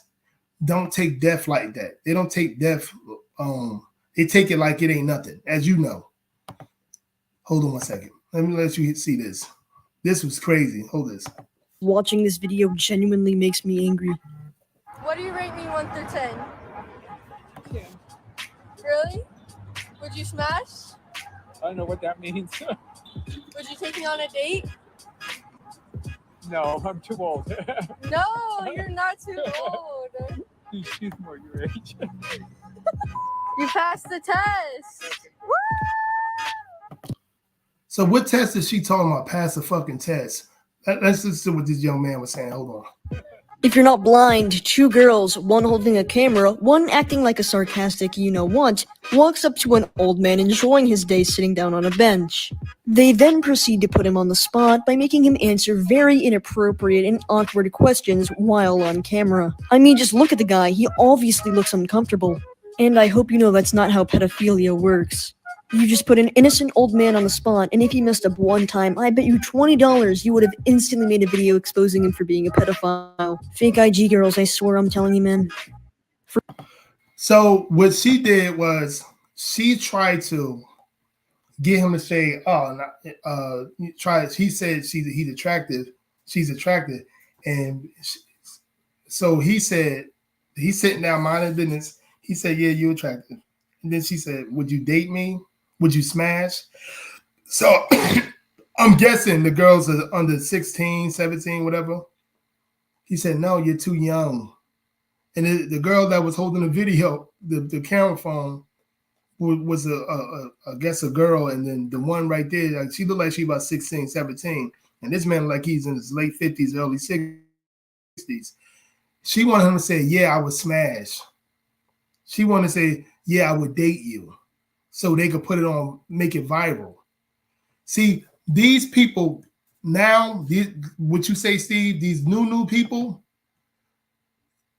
don't take death like that. They don't take death. They take it like it ain't nothing, as you know. Hold on 1 second. Let me let you see this. This was crazy. Hold this. Watching this video genuinely makes me angry. What do you rate me 1 through 10? 2. Really? Would you smash? I don't know what that means. Would you take me on a date? No, I'm too old. No, you're not too old. She's more your age. You passed the test. Woo! So what test is she talking about? Pass the fucking test. Let's listen to what this young man was saying. Hold on. If you're not blind, 2 girls, one holding a camera, one acting like a sarcastic you-know-what, walks up to an old man enjoying his day sitting down on a bench. They then proceed to put him on the spot by making him answer very inappropriate and awkward questions while on camera. I mean, just look at the guy, he obviously looks uncomfortable. And I hope you know that's not how pedophilia works. You just put an innocent old man on the spot, and if he messed up one time, I bet you $20 you would have instantly made a video exposing him for being a pedophile. Fake IG girls, I swear I'm telling you, man. So what she did was she tried to get him to say, he said he's attractive. She's attractive. And so he said, he's sitting down minding business. He said, yeah, you're attractive. And then she said, would you date me? Would you smash? So I'm guessing the girls are under 16, 17, whatever. He said, no, you're too young. And the girl that was holding the video, the camera phone, was I guess a girl. And then the one right there, like, she looked like she about 16, 17. And this man like he's in his late 50s, early 60s. She wanted him to say, yeah, I would smash. She wanted to say, yeah, I would date you. So they could put it on, make it viral. See, these people now, what you say, Steve, these new people,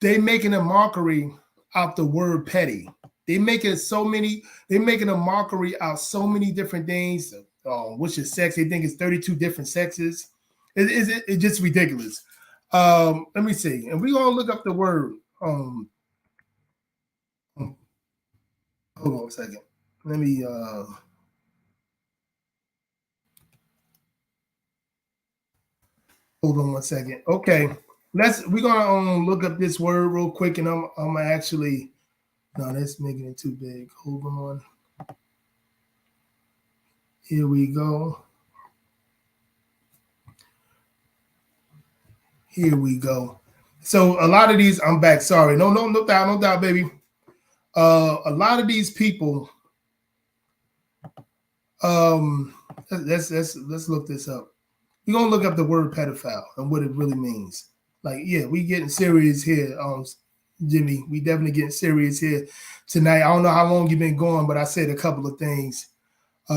they making a mockery out the word petty. They making a mockery out so many different things. Which is sex? They think it's 32 different sexes. It's just ridiculous. Let me see, and we gonna look up the word. Hold on a second. Let me. Hold on one second. Okay, we're gonna look up this word real quick, and I'm actually. No, that's making it too big. Hold on. Here we go. Here we go. So a lot of these, I'm back. Sorry, no doubt, baby. A lot of these people. Let's look this up. We're gonna look up the word pedophile and what it really means. Like, yeah, we getting serious here, Jimmy. We definitely getting serious here tonight. I don't know how long you've been going, but I said a couple of things. I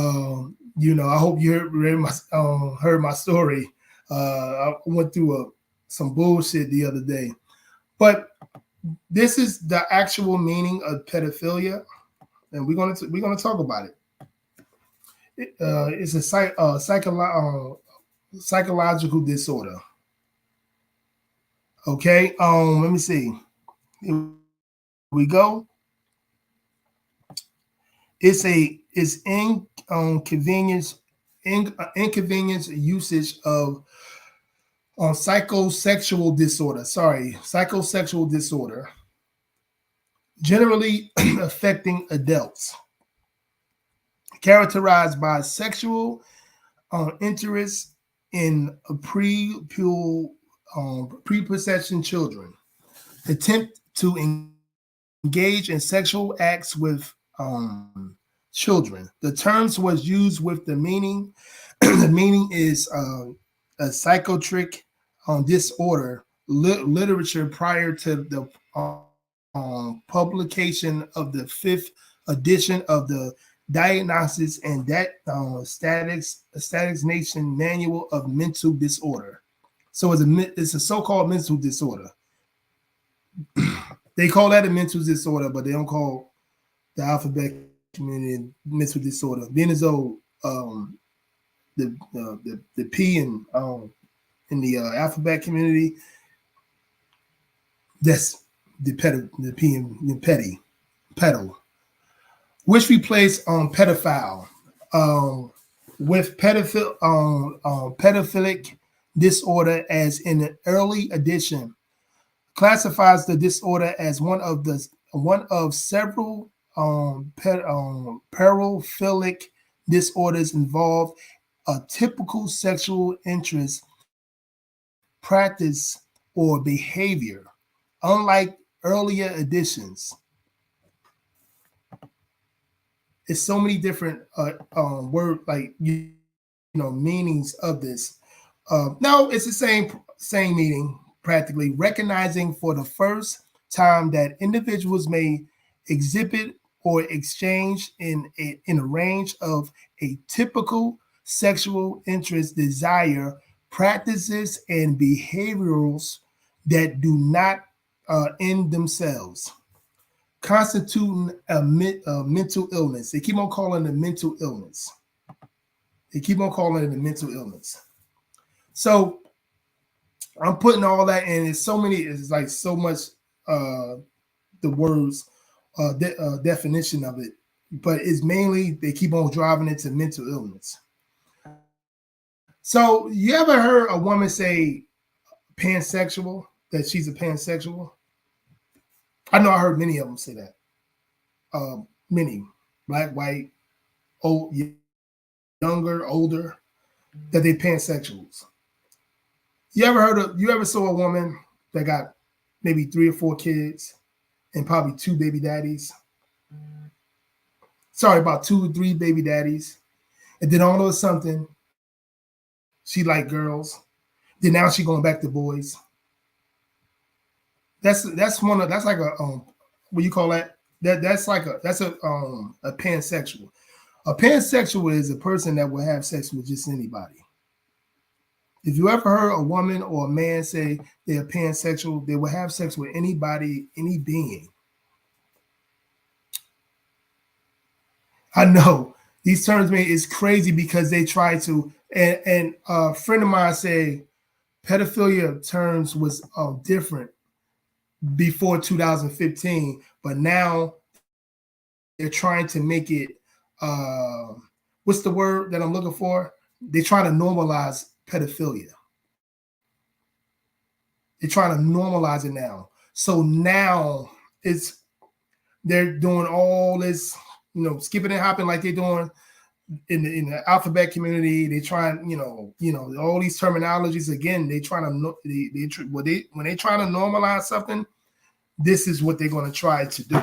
hope you heard my story. I went through some bullshit the other day, but this is the actual meaning of pedophilia, and we're gonna talk about it. It's a psychological disorder. Okay. Let me see. Here we go. It's inconvenience usage of psychosexual disorder. Psychosexual disorder, generally affecting adults, characterized by sexual interest in prepossession children, attempt to engage in sexual acts with children. The terms was used with the meaning. The meaning is a psychotic disorder literature prior to the publication of the 5th edition of the Diagnosis and Statistics Nation Manual of Mental Disorder. So it's a so-called mental disorder. They call that a mental disorder, but they don't call the alphabet community mental disorder. Being as though the P in the alphabet community, that's the P in petty, pedo, which replaced pedophile with pedophilic disorder as in an early edition, classifies the disorder as one of several paraphilic disorders involve a typical sexual interest, practice, or behavior. Unlike earlier editions, it's so many different word meanings of this. No, it's the same meaning practically. Recognizing for the first time that individuals may exhibit or exchange in a range of a typical sexual interest, desire, practices, and behaviors that do not in themselves constituting a mental illness. They keep on calling it a mental illness. So I'm putting all that in. It's so many. It's like so much. The words definition of it, but it's mainly they keep on driving it to mental illness. So you ever heard a woman say pansexual, that she's a pansexual? I know I heard many of them say that. Many, black, white, old, younger, older, that they pansexuals. You ever saw a woman that got maybe 3 or 4 kids and probably 2 baby daddies? Sorry, about 2 or 3 baby daddies. And then all of a sudden, she liked girls. Then now she going back to boys. That's like a what you call that? That's a pansexual. A pansexual is a person that will have sex with just anybody. If you ever heard a woman or a man say they're pansexual, they will have sex with anybody, any being. I know these terms, man, is crazy because they try to, and a friend of mine say pedophilia terms was different before 2015, but now they're trying to make it, what's the word that I'm looking for? They're trying to normalize pedophilia. They're trying to normalize it now. So now they're doing all this, skipping and hopping like they're doing in the alphabet community. They trying, all these terminologies again. They trying to when they trying to normalize something, this is what they're going to try to do.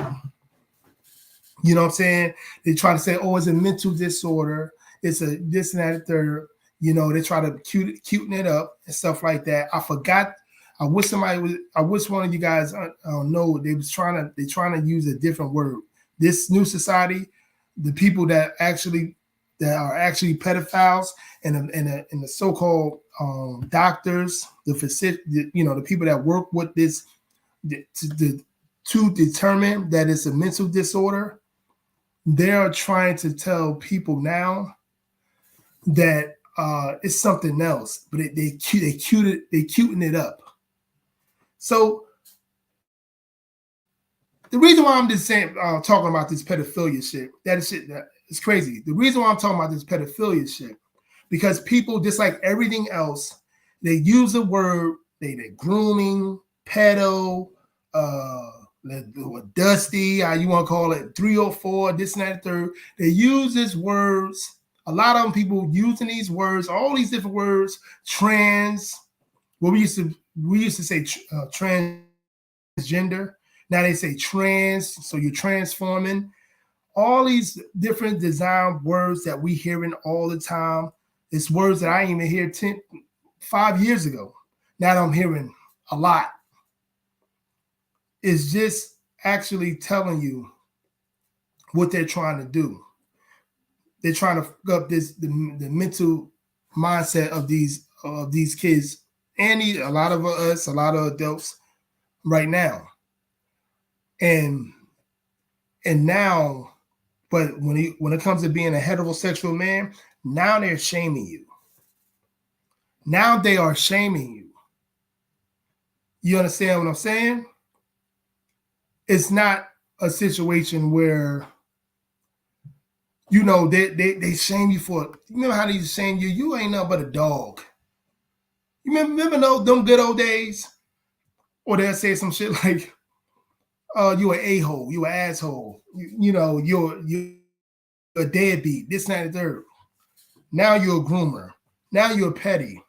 You know what I'm saying? They try to say, oh, it's a mental disorder. It's a this and that and third. They try to cuten it up and stuff like that. I forgot. I wish one of you guys know they're trying to use a different word. This new society, the people that are actually pedophiles and the so-called doctors, the people that work with this to determine that it's a mental disorder, they are trying to tell people now that it's something else, but they cuten it up. So the reason why I'm just saying, talking about this pedophilia shit, that is crazy. The reason why I'm talking about this pedophilia shit, because people, just like everything else, they use the word, they're grooming, pedo, dusty, how you want to call it, 304, this and that, third. They use these words. A lot of them people using these words, all these different words, trans. Well, we used to say transgender. Now they say trans, so you're transforming. All these different design words that we hearing all the time. It's words that I didn't even hear 5 years ago. Now I'm hearing a lot. It's just actually telling you what they're trying to do. They're trying to fuck up the mental mindset of these kids and a lot of us, a lot of adults right now. And now, but when it comes to being a heterosexual man, now they're shaming you. Now they are shaming you. You understand what I'm saying? It's not a situation where, they shame you for, you remember how they used to shame you? You ain't nothing but a dog. You remember them good old days? Or they'll say some shit like, you an a-hole, you an asshole, you're a deadbeat, this, and that, and third. Now you're a groomer. Now you're petty.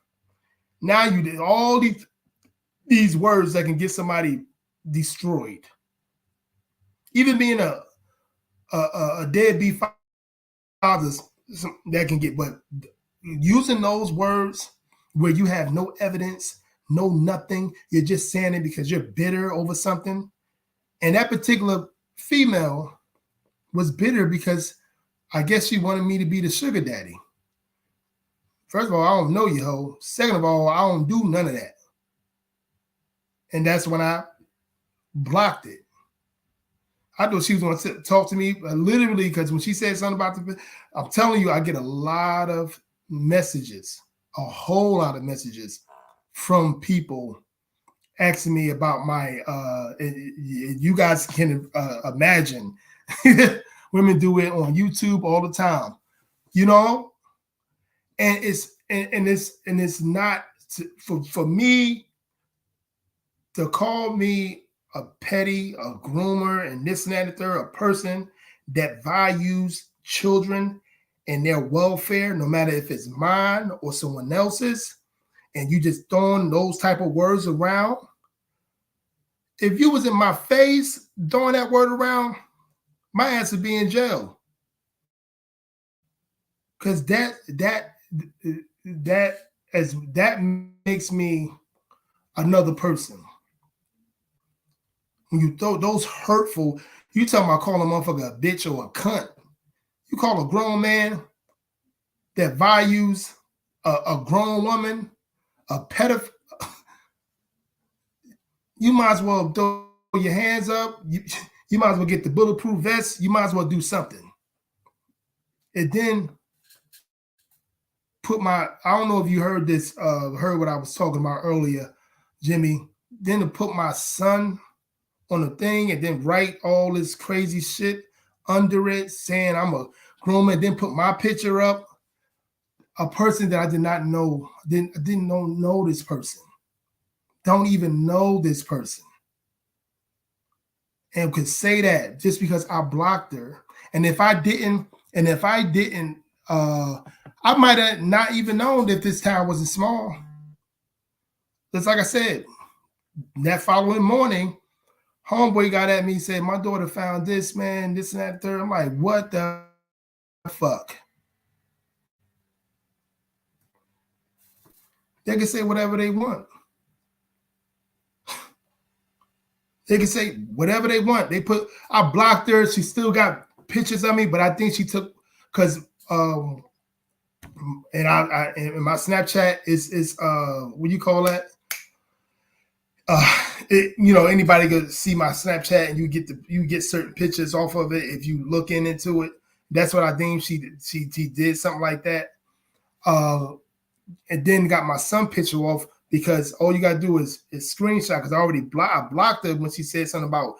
Now you did all these words that can get somebody destroyed. Even being a deadbeat father that can get, but using those words where you have no evidence, no nothing, you're just saying it because you're bitter over something. And that particular female was bitter because I guess she wanted me to be the sugar daddy. First of all, I don't know you, ho. Second of all, I don't do none of that. And that's when I blocked it. I thought she was going to talk to me literally because when she said something about I'm telling you, I get a lot of messages, a whole lot of messages from people asking me about my, you guys can imagine, women do it on YouTube all the time, and it's not for me to call me a petty, a groomer, and this and that and the third, a person that values children and their welfare, no matter if it's mine or someone else's, and you just throwing those type of words around. If you was in my face throwing that word around, my ass would be in jail. Because that makes me another person. When you throw those hurtful, you talking about calling a motherfucker a bitch or a cunt. You call a grown man that values a grown woman a pedophile, you might as well throw your hands up. You might as well get the bulletproof vest. You might as well do something. And then put my, I don't know if you heard this, heard what I was talking about earlier, Jimmy. Then to put my son on a thing and then write all this crazy shit under it saying I'm a grown man, then put my picture up. A person that I did not know, didn't know this person. Don't even know this person. And could say that just because I blocked her. And if I didn't, I might have not even known that this town wasn't small. Just like I said, that following morning, homeboy got at me and said, my daughter found this, man, this and that, third. I'm like, what the fuck? They can say whatever they want. They can say whatever they want. I blocked her. She still got pictures of me, but I think she took, because and I in my Snapchat is what you call that? Anybody could see my Snapchat and you get certain pictures off of it if you looking into it. That's what I deemed she did something like that. And then got my son picture off because all you gotta do is screenshot, because I blocked her when she said something about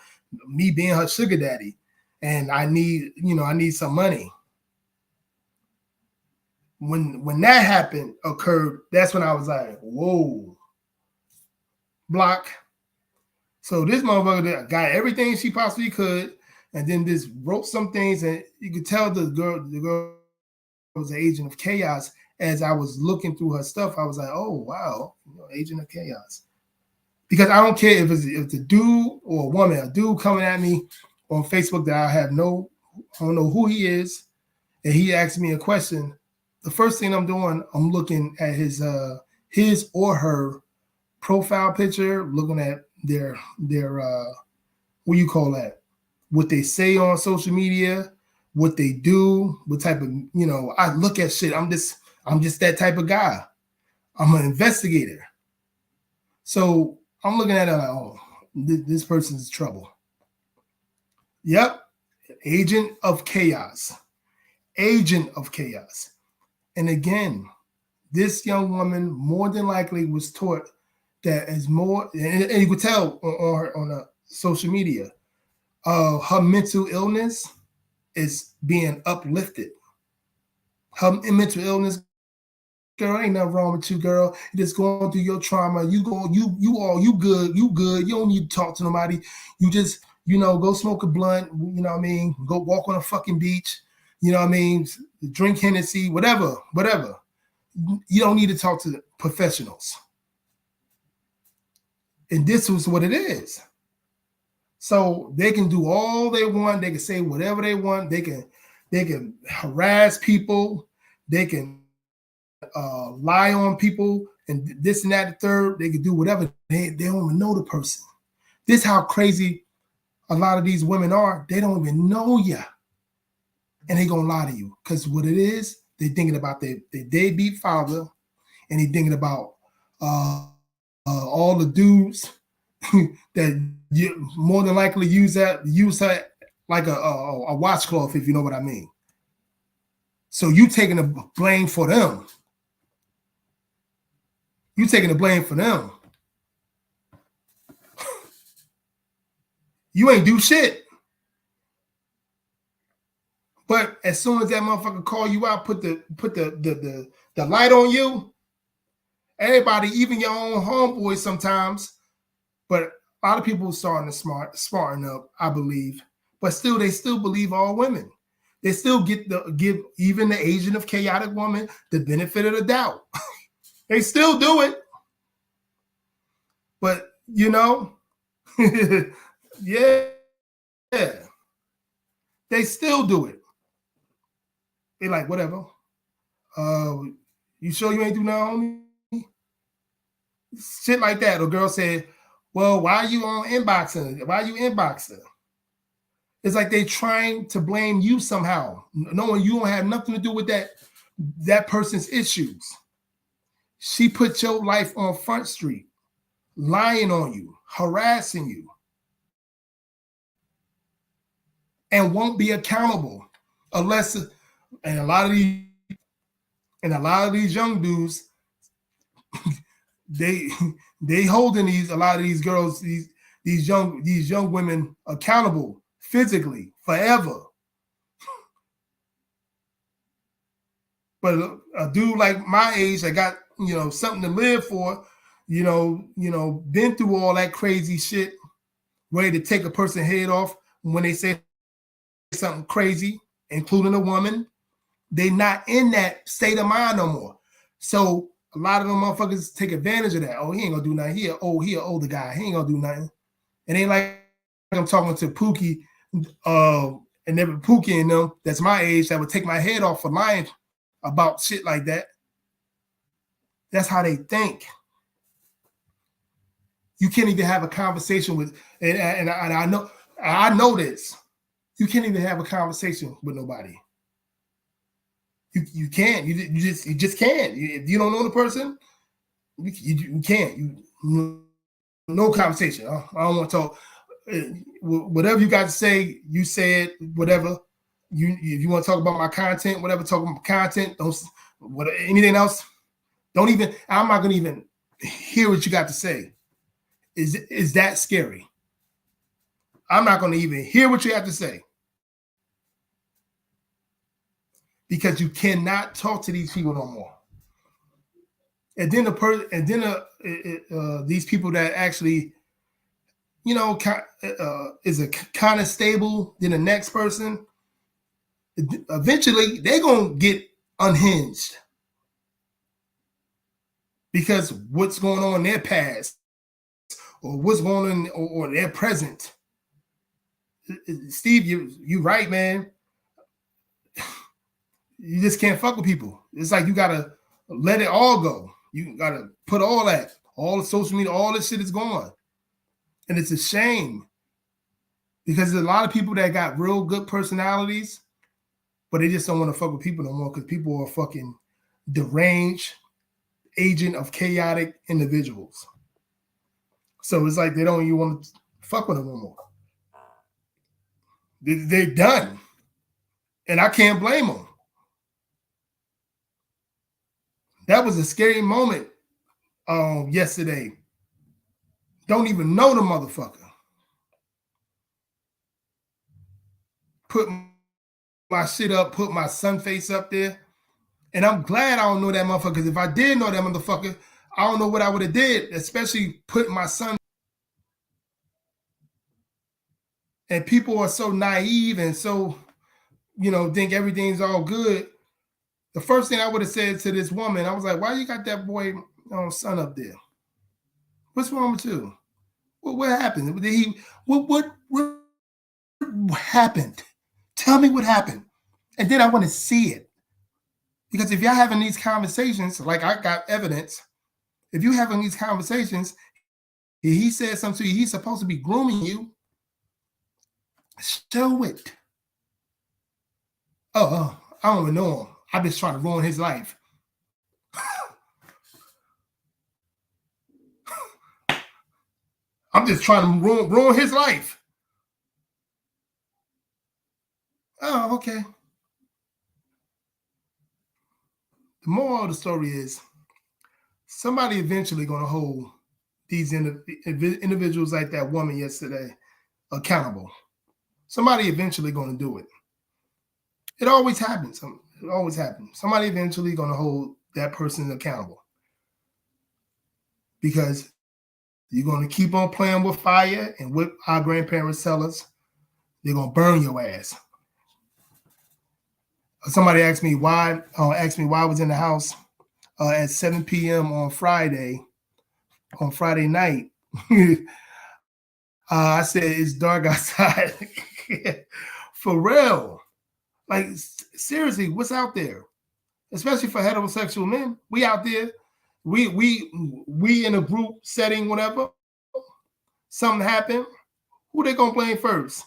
me being her sugar daddy and I need some money. When that occurred, that's when I was like, whoa, block. So this motherfucker got everything she possibly could, and then just wrote some things, and you could tell the girl was an agent of chaos. As I was looking through her stuff, I was like, oh wow, agent of chaos. Because I don't care if it's a dude or a woman, a dude coming at me on Facebook that I don't know who he is, and he asked me a question. The first thing I'm doing, I'm looking at his or her profile picture, looking at their what do you call that? What they say on social media, what they do, what type of, I look at shit. I'm just that type of guy. I'm an investigator. So I'm looking at it like, oh, this person's trouble. Yep. Agent of chaos. Agent of chaos. And again, this young woman more than likely was taught that as more, and you could tell on social media, her mental illness is being uplifted. Her mental illness, girl, ain't nothing wrong with you, girl. You're just going through your trauma. You good. You don't need to talk to nobody. You just, go smoke a blunt. You know what I mean? Go walk on a fucking beach. You know what I mean? Drink Hennessy, whatever. You don't need to talk to professionals. And this was what it is. So they can do all they want. They can say whatever they want. They can harass people. They can lie on people and this and that, the third. They can do whatever. They don't even know the person. This is how crazy a lot of these women are. They don't even know you. And they gonna lie to you. Because what it is, they're thinking about their deadbeat father, and they're thinking about all the dudes that you more than likely use her like a washcloth, if you know what I mean. So you taking the blame for them. You taking the blame for them. You ain't do shit. But as soon as that motherfucker call you out, put the light on you, everybody, even your own homeboys sometimes, but a lot of people are starting to smarten up, I believe. But still, they still believe all women. They still give even the agent of chaotic woman the benefit of the doubt. They still do it. But, yeah. They still do it. They like, whatever. You sure you ain't do nothing? Shit like that. Or girl said, well, why are you on inboxing? Why are you inboxing? It's like they trying to blame you somehow, knowing you don't have nothing to do with that person's issues. She put your life on Front Street, lying on you, harassing you, and won't be accountable unless. And a lot of these young dudes, they holding a lot of these girls, these young women accountable physically forever. But a dude like my age that got, something to live for, been through all that crazy shit, ready to take a person's head off when they say something crazy, including a woman, they not in that state of mind no more. So a lot of them motherfuckers take advantage of that. Oh, he ain't gonna do nothing. He an older guy. He ain't gonna do nothing. It ain't like I'm talking to Pookie, and never Pookie and them that's my age that would take my head off for lying about shit like that. That's how they think. You can't even have a conversation with, and I know this. You can't even have a conversation with nobody. You can't. You just can't. If you don't know the person, you can't. No conversation. I don't want to talk. Whatever you got to say, you say it. Whatever. If you want to talk about my content, whatever. Talk about content. Anything else. Don't even. I'm not gonna even hear what you got to say. Is that scary? I'm not gonna even hear what you have to say. Because you cannot talk to these people no more. And then these people that actually, is a kind of stable than the next person. Eventually, they're gonna get unhinged because what's going on in their past, or what's going on, or their present. Steve, you right, man. You just can't fuck with people. It's like you gotta let it all go. You gotta put all that, all the social media, all this shit is gone. And it's a shame because there's a lot of people that got real good personalities, but they just don't want to fuck with people no more because people are fucking deranged, agent of chaotic individuals. So it's like they don't even want to fuck with them no more. They're done. And I can't blame them. That was a scary moment yesterday. Don't even know the motherfucker. Put my shit up, put my sun face up there. And I'm glad I don't know that motherfucker, because if I did know that motherfucker, I don't know what I would have did, especially putting my son. And people are so naive and so, think everything's all good. The first thing I would have said to this woman, I was like, why you got that boy son up there? What's wrong with you? What happened? Did he what happened? Tell me what happened. And then I want to see it. Because if y'all having these conversations, like I got evidence, if you having these conversations, he said something to you, he's supposed to be grooming you. Show it. I don't even know him. I'm just trying to ruin his life. I'm just trying to ruin his life. Oh, okay. The moral of the story is somebody eventually going to hold these individuals like that woman yesterday accountable. Somebody eventually going to do it. It always happens. It always happens. Somebody eventually going to hold that person accountable. Because you're going to keep on playing with fire, and what our grandparents tell us, they're going to burn your ass. Somebody asked me why I was in the house at 7 p.m. on Friday night. I said, it's dark outside. For real. Like, seriously, what's out there? Especially for heterosexual men. We out there. We in a group setting, whatever. Something happened. Who they gonna blame first?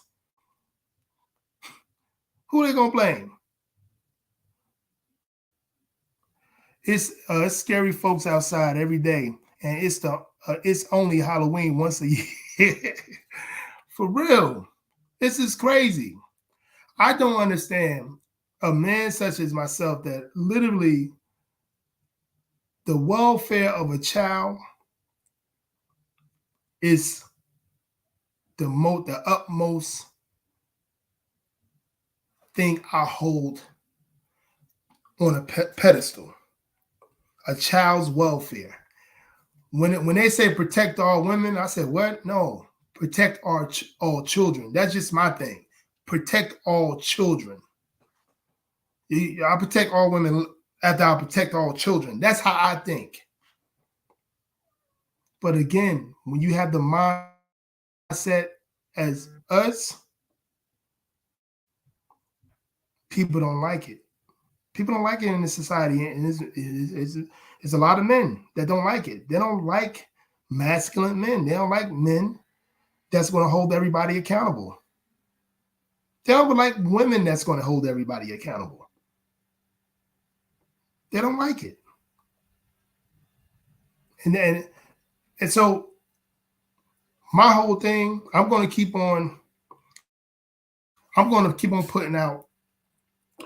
Who they gonna blame? It's scary folks outside every day, and it's only Halloween once a year. For real, this is crazy. I don't understand a man such as myself that literally the welfare of a child is the utmost thing I hold on a pedestal. A child's welfare. When they say protect all women, I said what? No, protect all children. That's just my thing. Protect all children. I protect all women after I protect all children. That's how I think. But again, when you have the mindset as us, people don't like it. People don't like it in this society, and it's a lot of men that don't like it. They don't like masculine men. They don't like men that's going to hold everybody accountable. They don't like women that's going to hold everybody accountable. They don't like it. And so my whole thing, I'm going to keep on putting out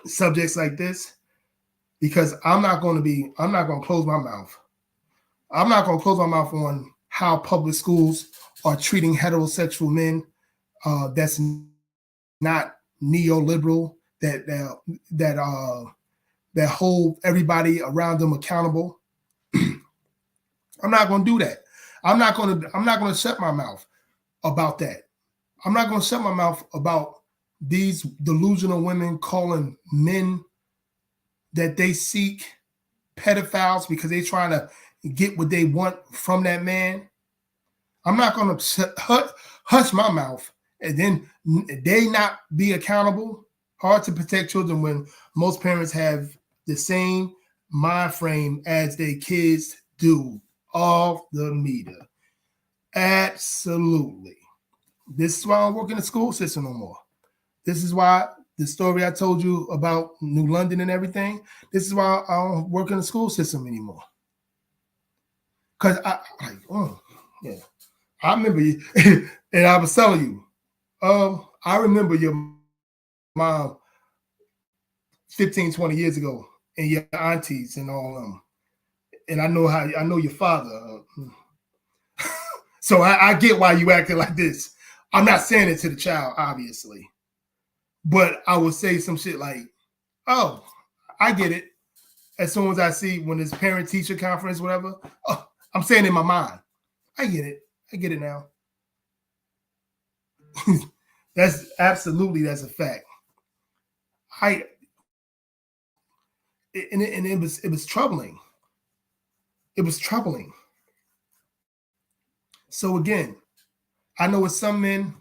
subjects like this because I'm not going to close my mouth. I'm not going to close my mouth on how public schools are treating heterosexual men that's not neoliberal, that hold everybody around them accountable. I'm not going to do that. I'm not going to shut my mouth about that. I'm not going to shut my mouth about these delusional women calling men that they seek pedophiles because they're trying to get what they want from that man. I'm not going to hush my mouth and then they not be accountable. Hard to protect children when most parents have the same mind frame as their kids do. Off the meter. Absolutely. This is why I don't work in the school system no more. This is why the story I told you about New London and everything, this is why I don't work in the school system anymore. Because I remember you, and I was telling you, I remember your mom 15, 20 years ago and your aunties and all them. And I know your father. So I get why you acting like this. I'm not saying it to the child, obviously. But I would say some shit like, oh, I get it. As soon as I see when it's parent-teacher conference, whatever, oh, I'm saying in my mind, I get it. I get it now. That's a fact. It was troubling. It was troubling. So again, I know it's some men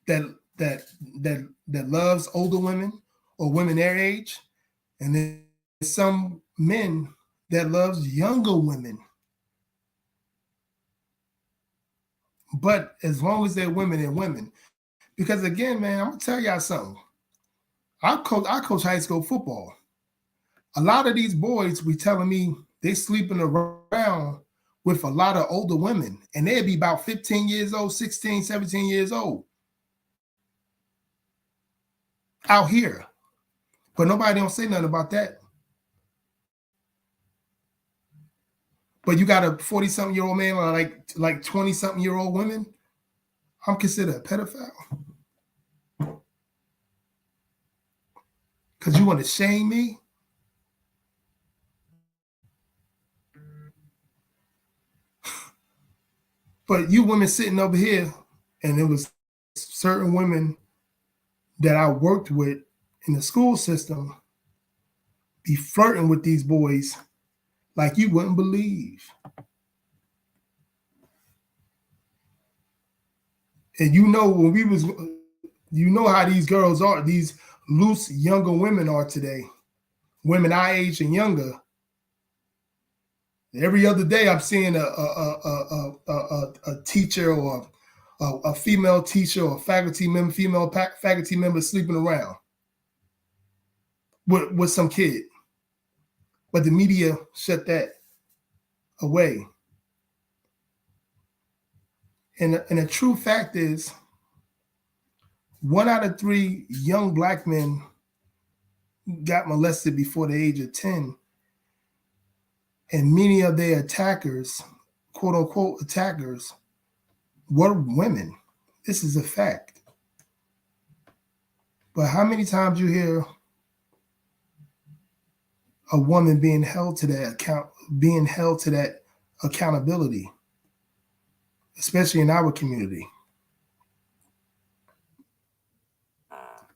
that loves older women or women their age, and then some men that loves younger women. But as long as they're women, they're women. Because again, man, I'm gonna tell y'all something. I coach high school football. A lot of these boys be telling me they sleeping around with a lot of older women, and they'd be about 15 years old, 16, 17 years old out here. But nobody don't say nothing about that. But you got a 40-something-year-old man or like 20-something-year-old women, I'm considered a pedophile. Because you want to shame me? But you women sitting over here, and it was certain women that I worked with in the school system be flirting with these boys like you wouldn't believe. And you know how these girls are, these loose younger women are today, women our age and younger. Every other day I'm seeing a teacher or a female teacher or faculty member, female faculty member sleeping around with some kid. But the media shut that away. And the true fact is, 1 out of 3 young black men got molested before the age of 10. And many of their attackers, quote unquote attackers, were women. This is a fact. But how many times you hear a woman being held to that accountability, especially in our community?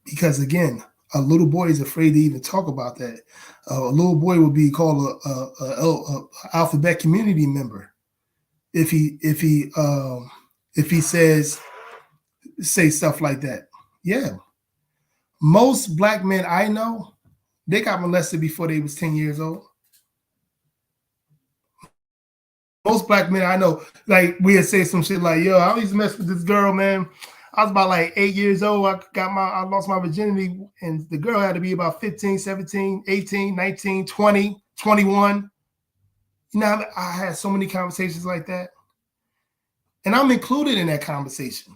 Because again, a little boy is afraid to even talk about that. A little boy would be called a alphabet community member if he say stuff like that. Yeah, most black men I know, they got molested before they was 10 years old. Most black men I know, like we'd say some shit like, "Yo, I used to mess with this girl, man. I was about like 8 years old. I lost my virginity, and the girl had to be about 15, 17, 18, 19, 20, 21. You know, I had so many conversations like that. And I'm included in that conversation.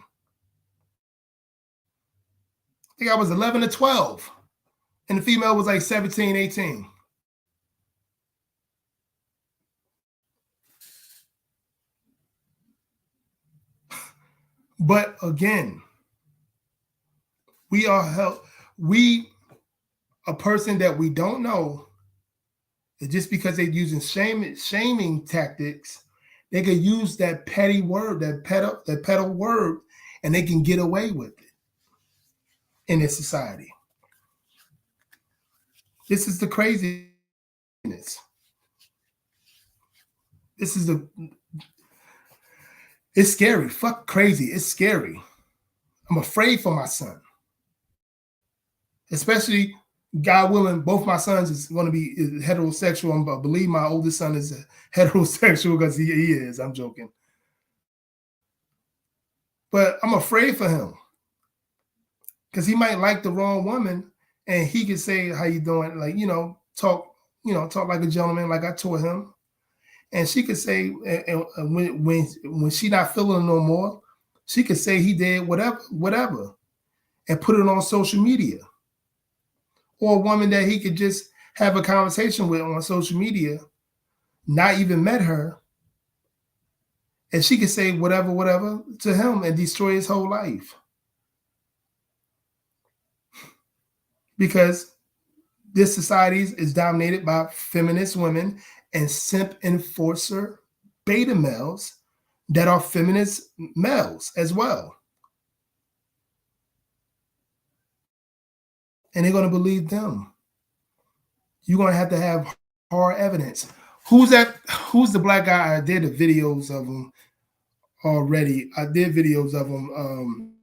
I think I was 11 or 12. And the female was like 17, 18. But again, a person that we don't know, just because they're using shaming tactics, they can use that petty word, that pedo word, and they can get away with it in this society. This is the craziness. It's scary. Fuck crazy. It's scary. I'm afraid for my son. Especially, God willing, both my sons is going to be heterosexual. I believe my oldest son is heterosexual because he is. I'm joking. But I'm afraid for him because he might like the wrong woman, and he could say, "How you doing?" Like, talk like a gentleman, like I taught him. And she could say, when she not feeling no more, she could say he did whatever, and put it on social media. Or a woman that he could just have a conversation with on social media, not even met her, and she could say whatever to him and destroy his whole life. Because this society is dominated by feminist women and simp enforcer beta males that are feminist males as well. And they're going to believe them. You're going to have hard evidence. Who's the black guy? I did the videos of him already. I did videos of him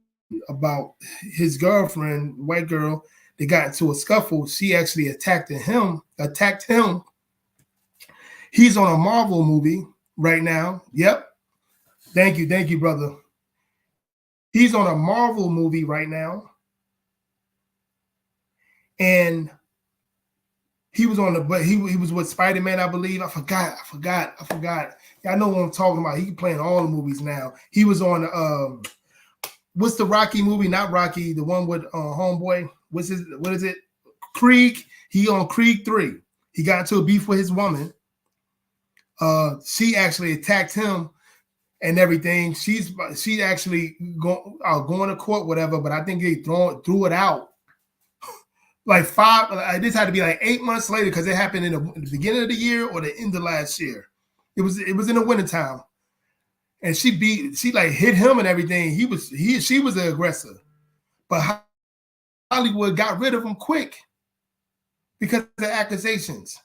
about his girlfriend, white girl. They got into a scuffle. She actually attacked him. He's on a Marvel movie right now. Yep. Thank you, brother. He's on a Marvel movie right now. And he was he was with Spider-Man, I believe. I forgot. Y'all know what I'm talking about. He playing all the movies now. He was on what's the Rocky movie? Not Rocky, the one with Homeboy. What is it? Creed. He on Creed 3. He got into a beef with his woman. She actually attacked him and everything. She actually going to court, whatever. But I think they threw it out. Like this had to be like 8 months later because it happened in the beginning of the year or the end of last year. It was in the wintertime. And she hit him and everything. She was the aggressor. But Hollywood got rid of him quick because of the accusations.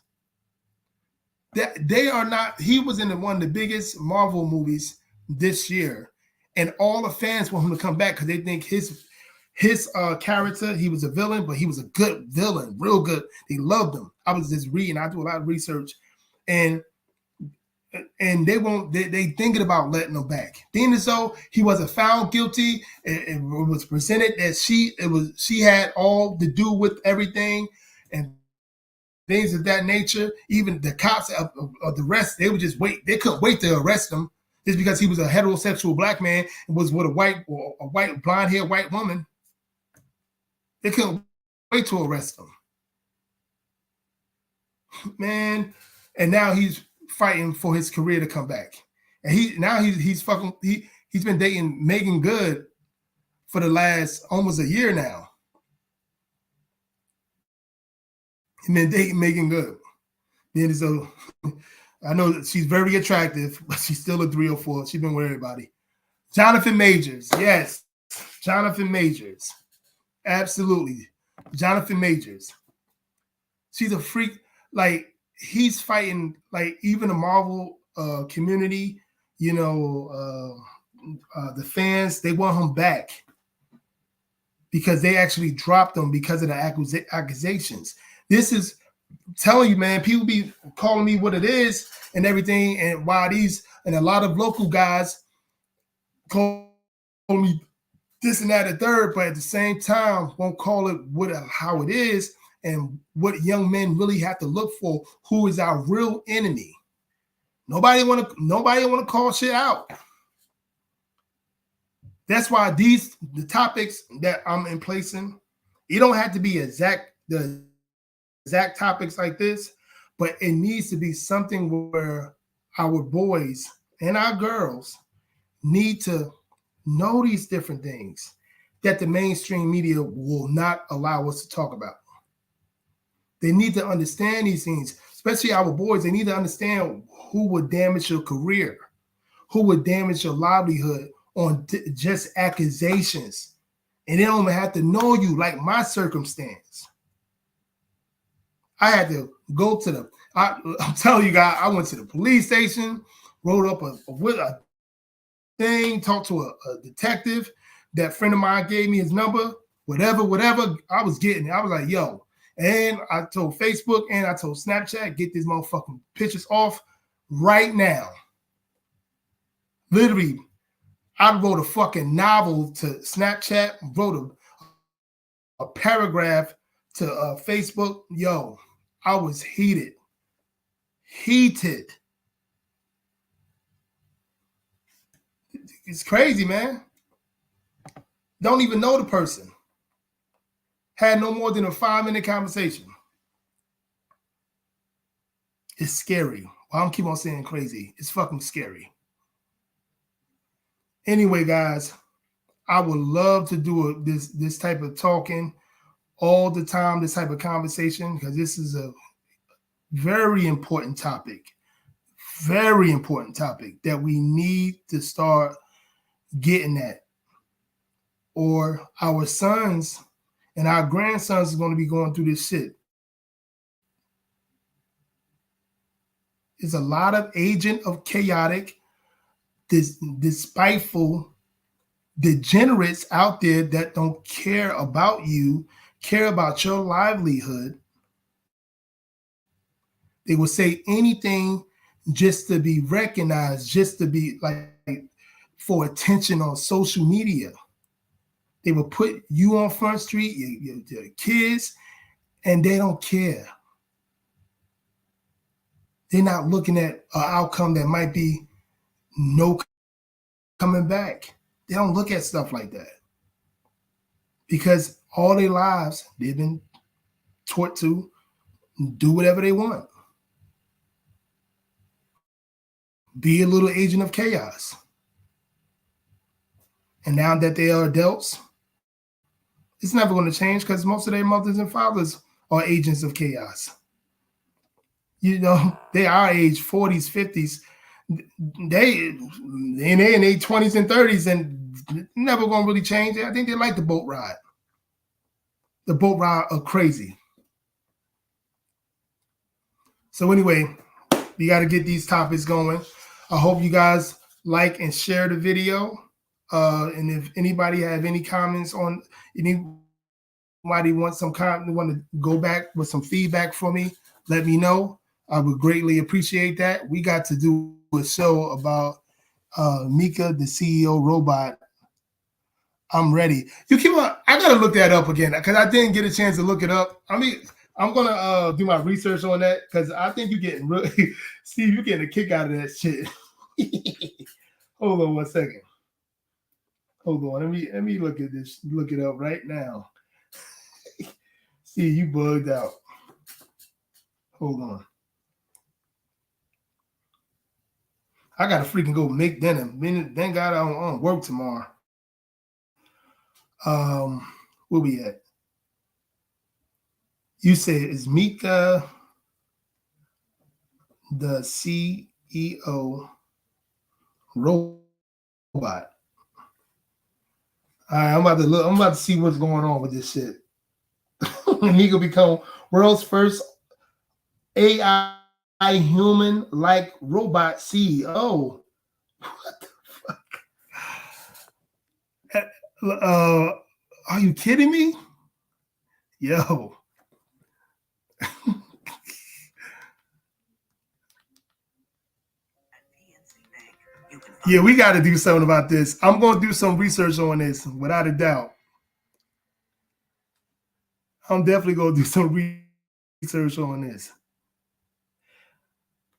They are not, he was in one of the biggest Marvel movies this year. And all the fans want him to come back because they think his character, he was a villain, but he was a good villain, real good. They loved him. I was just reading, I do a lot of research, and they thinking about letting him back. Being as though he wasn't found guilty, it was presented that she had all to do with everything, and things of that nature. Even the cops of the rest, they would just wait. They couldn't wait to arrest him just because he was a heterosexual black man and was with a white blonde-haired white woman. They couldn't wait to arrest him, man. And now he's fighting for his career to come back. And he's been dating Megan Good for the last almost a year now. He's been dating Megan Good. Then so I know that she's very attractive, but she's still a 304. She's been with everybody. Jonathan Majors, yes, Jonathan Majors, absolutely, Jonathan Majors. She's a freak. Like, he's fighting, like, even the Marvel community, you know, the fans, they want him back because they actually dropped him because of the accusations. This is, I'm telling you, man, people be calling me what it is and everything, and why and a lot of local guys call me this and that and third, but at the same time won't call it how it is and what young men really have to look for. Who is our real enemy? Nobody want to call shit out. That's why the topics that I'm in placing, it don't have to be the exact topics like this, but it needs to be something where our boys and our girls need to know these different things that the mainstream media will not allow us to talk about. They need to understand these things, especially our boys. They need to understand who would damage your career, who would damage your livelihood on just accusations. And they don't even have to know you, like my circumstance. I had to go to I'm telling you guys, I went to the police station, wrote up a thing, talked to a detective. That friend of mine gave me his number, whatever. I was getting it. I was like, yo. And I told Facebook and I told Snapchat, get these motherfucking pictures off right now. Literally, I wrote a fucking novel to Snapchat, wrote a paragraph to Facebook. Yo, I was heated. It's crazy, man. Don't even know the person. Had no more than a 5-minute conversation. It's scary. Well, I'm keep on saying crazy. It's fucking scary. Anyway, guys, I would love to do this type of talking all the time, this type of conversation, because this is a very important topic. Very important topic that we need to start getting at. Or our sons and our grandsons are going to be going through this shit. There's a lot of agent of chaotic, despiteful degenerates out there that don't care about you, care about your livelihood. They will say anything just to be recognized, just to be like for attention on social media. They will put you on Front Street, your kids, and they don't care. They're not looking at an outcome that might be no coming back. They don't look at stuff like that. Because all their lives, they've been taught to do whatever they want. Be a little agent of chaos. And now that they are adults, it's never going to change because most of their mothers and fathers are agents of chaos. You know, they are age 40s, 50s. They in their 20s and 30s and never going to really change. I think they like the boat ride. The boat ride are crazy. So anyway, we got to get these topics going. I hope you guys like and share the video. And if anybody have any comments on anybody want to go back with some feedback for me, let me know. I would greatly appreciate that. We got to do a show about Mika, the CEO robot. I'm ready. You keep on. I gotta look that up again because I didn't get a chance to look it up. I mean, I'm gonna do my research on that because I think you're getting really Steve, you're getting a kick out of that shit. Hold on one second. Hold on. Let me look at this. Look it up right now. See, you bugged out. Hold on. I gotta freaking go make dinner. Thank God I don't work tomorrow. Where we at? You said is Mika the CEO robot? All right, I'm about to look. I'm about to see what's going on with this shit. Mika become world's first AI human-like robot CEO. What the fuck? Are you kidding me? Yo. Yeah, we got to do something about this. I'm going to do some research on this, without a doubt. I'm definitely going to do some research on this.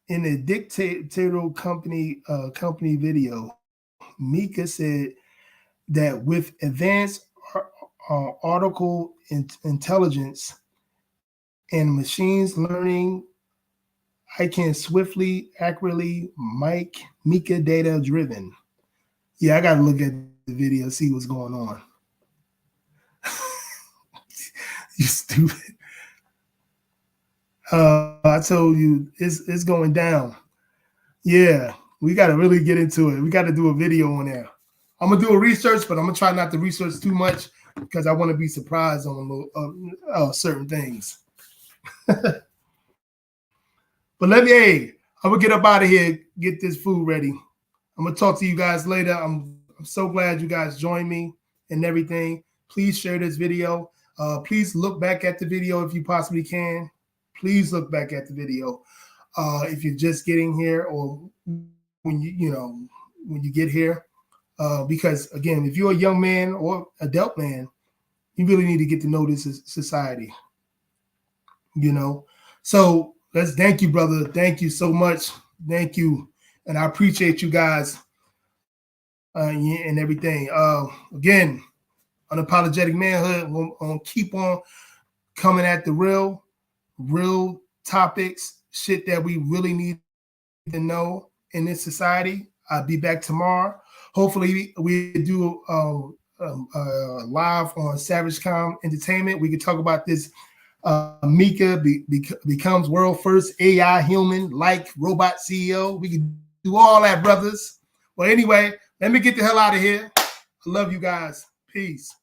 In the dictator company video, Mika said that with advanced artificial intelligence and machines learning, I can swiftly, accurately make Mika data driven. Yeah, I gotta look at the video, see what's going on. You stupid. I told you it's going down. Yeah, we gotta really get into it. We gotta do a video on there. I'm gonna do a research, but I'm gonna try not to research too much because I want to be surprised on certain things. But I'm gonna get up out of here, get this food ready. I'm gonna talk to you guys later. I'm so glad you guys joined me and everything. Please share this video. Please look back at the video if you possibly can. Please look back at the video if you're just getting here or when you get here. Because again, if you're a young man or adult man, you really need to get to know this society. So let's thank you, brother. Thank you so much. Thank you. And I appreciate you guys and everything. Again, Unapologetic Manhood, we'll keep on coming at the real topics, shit that we really need to know in this society. I'll be back tomorrow. Hopefully we do live on SavageCom Entertainment. We can talk about this Mika becomes world first AI human-like robot CEO. We can do all that, brothers. Well, anyway, let me get the hell out of here. I love you guys. Peace.